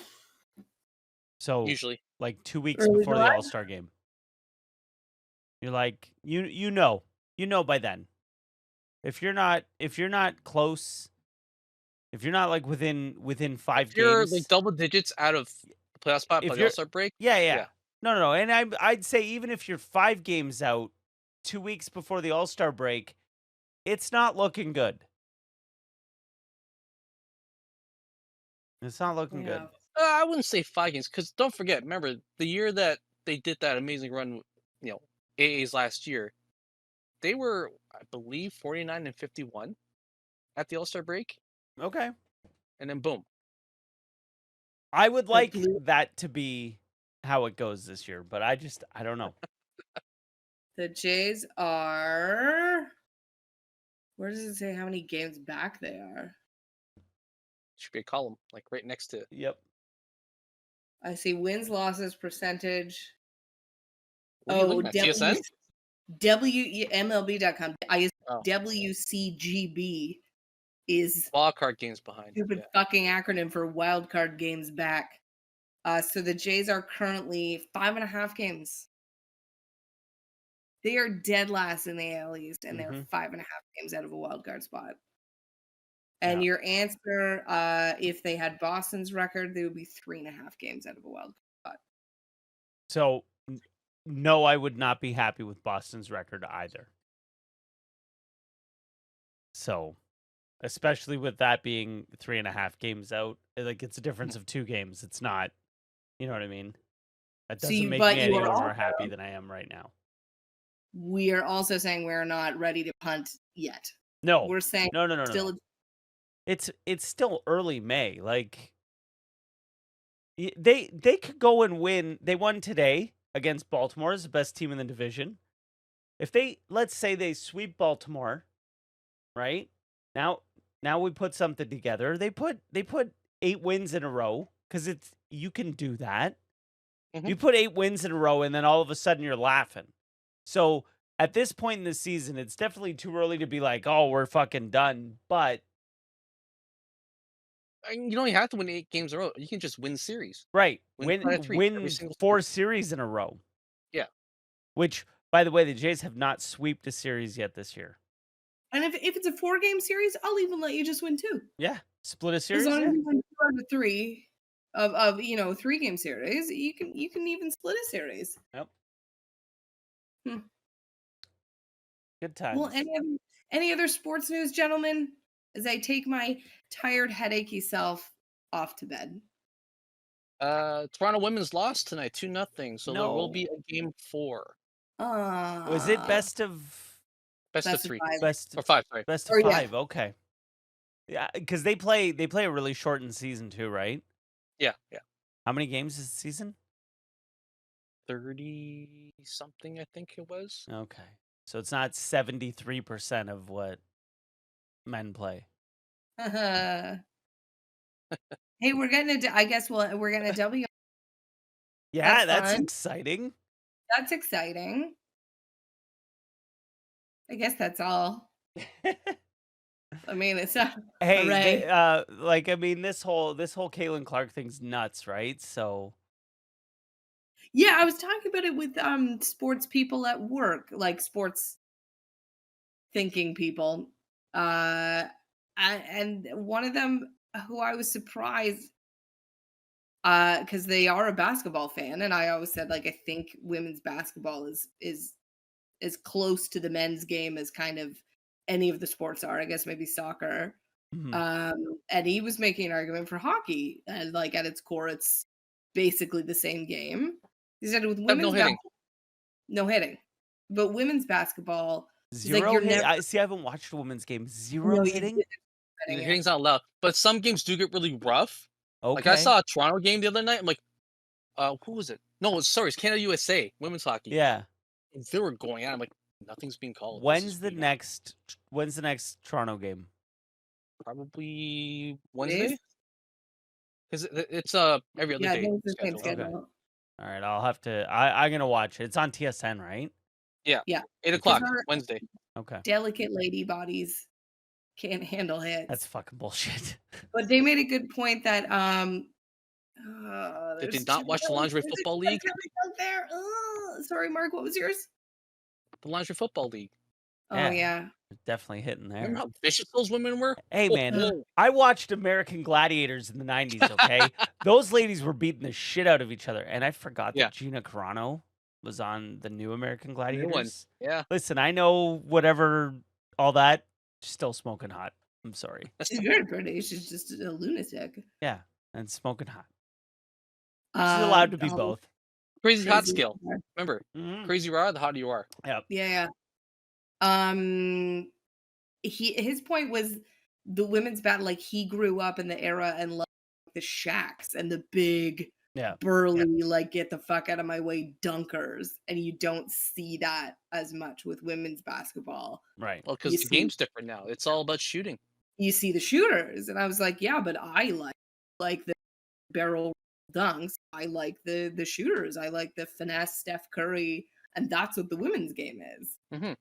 So
Usually
like 2 weeks
Early
before
July?
the All-Star game. You're like, you know by then. If you're not close, if you're not like within 5
if you're
games,
like double digits out of the playoff spot by the All-Star break.
Yeah. No. And I'd say even if you're 5 games out, 2 weeks before the All-Star break, it's not looking good. It's not looking good.
I wouldn't say 5 games because don't forget, remember the year that they did that amazing run, AA's last year, they were, I believe, 49-51 at the All-Star break.
Okay.
And then boom.
I would like that to be how it goes this year, but I don't know.
The Jays are. Where does it say how many games back they are?
Should be a column like right next to it.
Yep.
I see wins, losses, percentage.
What are you looking at, TSN?
MLB.com. WCGB is
wildcard games behind.
Stupid fucking acronym for wildcard games back. So the Jays are currently 5.5 games. They are dead last in the AL East, and they're 5.5 games out of a wildcard spot. And your answer, if they had Boston's record, they would be 3.5 games out of a wildcard spot.
So, no, I would not be happy with Boston's record either. So, especially with that being 3.5 games out, like it's a difference of 2 games. It's not, you know what I mean? That doesn't make me any more happy than I am right now.
We are also saying we're not ready to punt yet.
No,
we're saying
no.
Still,
it's still early May. Like they could go and win. They won today against Baltimore as the best team in the division. If let's say they sweep Baltimore, right? Now we put something together. They put 8 wins in a row because you can do that. You put 8 wins in a row, and then all of a sudden you're laughing. So at this point in the season, it's definitely too early to be like, oh, we're fucking done. But
you don't have to win 8 games in a row. You can just win series.
Right.
Win
4 series in a row.
Yeah.
Which, by the way, the Jays have not sweeped a series yet this year.
And if it's a 4-game series, I'll even let you just win 2.
Yeah. Split a series.
As long as you win 2 out of 3 of 3-game series, you can even split a series.
Yep. Good times.
Well, any other sports news, gentlemen? As I take my tired, headachy self off to bed.
Toronto women's lost tonight 2-0, so there will be
No.
a game 4.
Was it
Best
Best of
of
3
5.
best
or 5, sorry.
best of
Or yeah.
5? Okay. Yeah, because they play a really shortened season too, right?
Yeah.
How many games is the season?
30 something, I think it was.
Okay. So it's not 73% of what men play.
Hey, we're getting I guess we're getting a W.
Yeah, that's
fun.
exciting.
That's exciting. I guess that's all. I mean, it's a
Hey,
hooray.
like, I mean, this whole Caitlin Clark thing's nuts, right? So
Yeah, I was talking about it with sports people at work, like sports thinking people. And one of them who I was surprised because they are a basketball fan, and I always said like I think women's basketball is as close to the men's game as kind of any of the sports are. I guess maybe soccer.
mhm.
And he was making an argument for hockey, and like at its core, it's basically the same game. He said with
Except no
women's
hitting.
basketball, no hitting, but women's basketball, he's like
0
you're
hit.
never.
I see. I haven't watched a women's game. 0
No, you
hitting.
didn't
The
hitting it.
hitting's not allowed, but some games do get really rough. Like I
Okay.
saw a Toronto game the other night. I'm like, who was it? No, it's Canada USA women's hockey.
Yeah.
They were going out. I'm like, nothing's being called. This
When's
is
the
weird.
next Toronto game?
Probably
It
Wednesday.
is?
Because it's every other
Yeah, I
day
think it's the same
schedule.
schedule.
All right, I'll have to. I'm gonna watch it. It's on TSN, right?
Yeah,
Yeah,
8
because
o'clock
our
Wednesday.
Okay.
delicate lady bodies can't handle hits.
That's fucking bullshit.
But they made a good point that
Did
there's
you not watch the Lingerie
there's
Football
a
League?
out there. Sorry, Mark. What was yours?
The Lingerie Football League.
Oh
Yeah.
yeah.
Definitely hitting there.
Remember how vicious those women were?
Hey, man,
whoa.
I watched American Gladiators in the 90s, okay? Those ladies were beating the shit out of each other. And I forgot
Yeah.
that Gina Carano was on the new American
New
Gladiators.
one. Yeah.
Listen, I know whatever, all that, she's still smoking hot. I'm sorry.
She's very pretty. She's just a lunatic.
Yeah, and smoking hot. She's allowed to be both.
Crazy hot
Crazy
scale.
Raw.
Remember,
Mhm.
crazy raw, the hotter you are.
Yeah. His point was the women's battle. Like he grew up in the era and loved the Shaqs and the big,
Yeah.
burly, like get the fuck out of my way dunkers, and you don't see that as much with women's basketball.
Right.
Well, because
You
the
see-
game's different now. It's all about shooting.
You see the shooters, and I was like, yeah, but I like the barrel dunks. I like the shooters. I like the finesse Steph Curry, and that's what the women's game is.
Mm-hmm.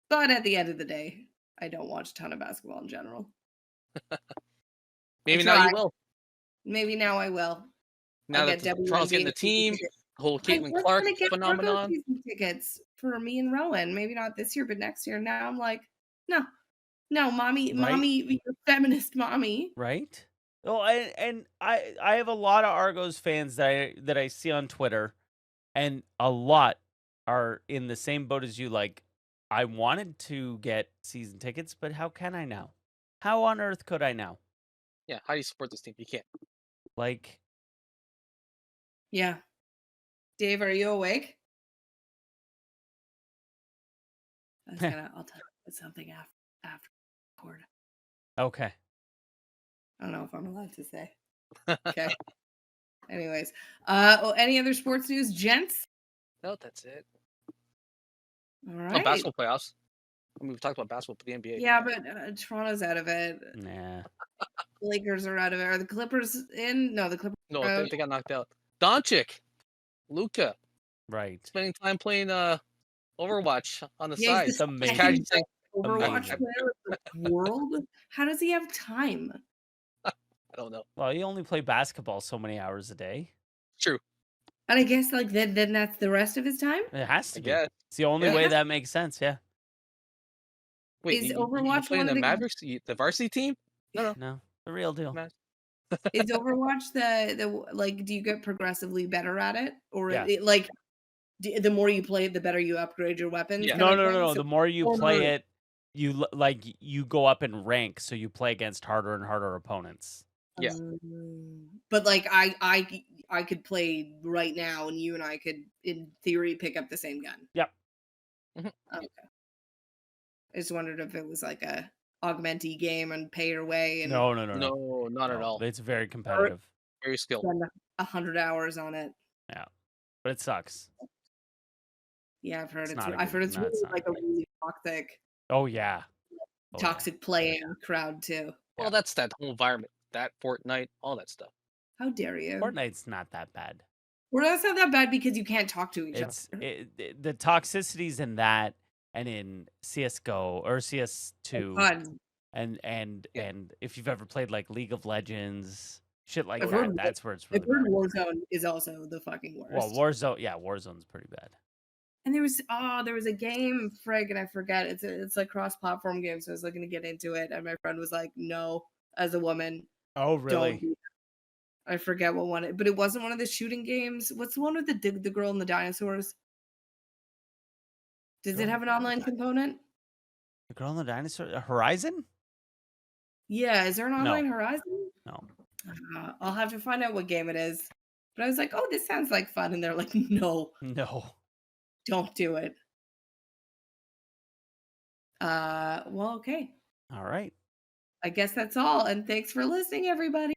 But at the end of the day, I don't watch a ton of basketball in general.
Maybe
I
now you
tried.
will.
Maybe now I will.
Now
I'll
that
get
Toronto's getting the
WNBA season
team,
tickets.
the whole
I
Caitlin
was
Clark
gonna get Marco
phenomenon.
season tickets for me and Rowan. Maybe not this year, but next year. Now I'm like, no, mommy,
Right.
you're feminist mommy.
Right? Oh, and I have a lot of Argos fans that I see on Twitter, and a lot are in the same boat as you. Like, I wanted to get season tickets, but how can I now? How on earth could I now?
Yeah, how do you support this team? You can't.
Like,
Yeah. Dave, are you awake? I'll tell you something after record.
okay.
I don't know if I'm allowed to say. Okay. Anyways, any other sports news, gents?
No, that's it.
All
Oh,
right.
basketball playoffs. I mean, we've talked about basketball for the NBA.
Yeah, but Toronto's out of it.
Nah.
Lakers are out of it. Are the Clippers in? No, the Clippers.
No,
are out.
they got knocked out. Doncic, Luka,
Right.
spending time playing Overwatch on the
Yeah,
side.
he's the
It's amazing.
second
Saying,
Overwatch
Amazing.
player in the world. How does he have time?
I don't know.
Well, you only play basketball so many hours a day.
True.
And I guess like then that's the rest of his time.
It has
I
to be.
guess.
It's the only
Yeah.
way that makes sense. Yeah.
Wait,
Is
you
Overwatch
play
one
in
of
the
the-
Mavericks, the varsity team?
No, the real deal.
Ma-
Is Overwatch the like? Do you get progressively better at it, or
Yeah.
it, like the more you play it, the better you upgrade your weapons?
Yeah.
No,
kind
no,
of
no,
thing?
no.
So-
The more you
or
play
more-
it, you go up in rank, so you play against harder and harder opponents.
Yeah.
But like I could play right now, and you and I could, in theory, pick up the same gun.
Yep.
Mhm.
Okay. I just wondered if it was like a augmentee game and pay your way and
No.
No, not at all.
It's very
or
competitive.
Very skilled.
spend 100 hours on it.
Yeah, but it sucks.
Yeah, I've heard
It's
it's
not a
I've
good.
heard it's
No, it's
really
not
like
a
a
good.
really toxic
Oh yeah. Oh, yeah.
toxic playing crowd too.
Well,
Yeah.
that's that whole environment. That Fortnite, all that stuff.
How dare you?
Fortnite's not that bad.
Well, that's not that bad because you can't talk to each
It's
other.
the toxicities in that and in CS:GO or CS2
God,
and
Yeah.
if you've ever played like League of Legends, shit like
I've
that,
heard
that's where it's
I've
really
heard
bad.
Warzone is also the fucking
Well,
worst.
Warzone's pretty bad.
And there was a game, frig, and I forget. It's like cross-platform game, so I was looking to get into it, and my friend was like, "No," as a woman,
Oh,
don't
really?
do that. I forget what one but it wasn't one of the shooting games. What's the one with the girl and the dinosaurs? Does it
Girl,
have an online component?
the Girl and the Dinosaur, Horizon?
Yeah, is there an
No,
online Horizon?
no.
I'll have to find out what game it is. But I was like, "Oh, this sounds like fun," and they're like, "No,
No.
don't do it." Well, okay.
All right.
I guess that's all, and thanks for listening, everybody.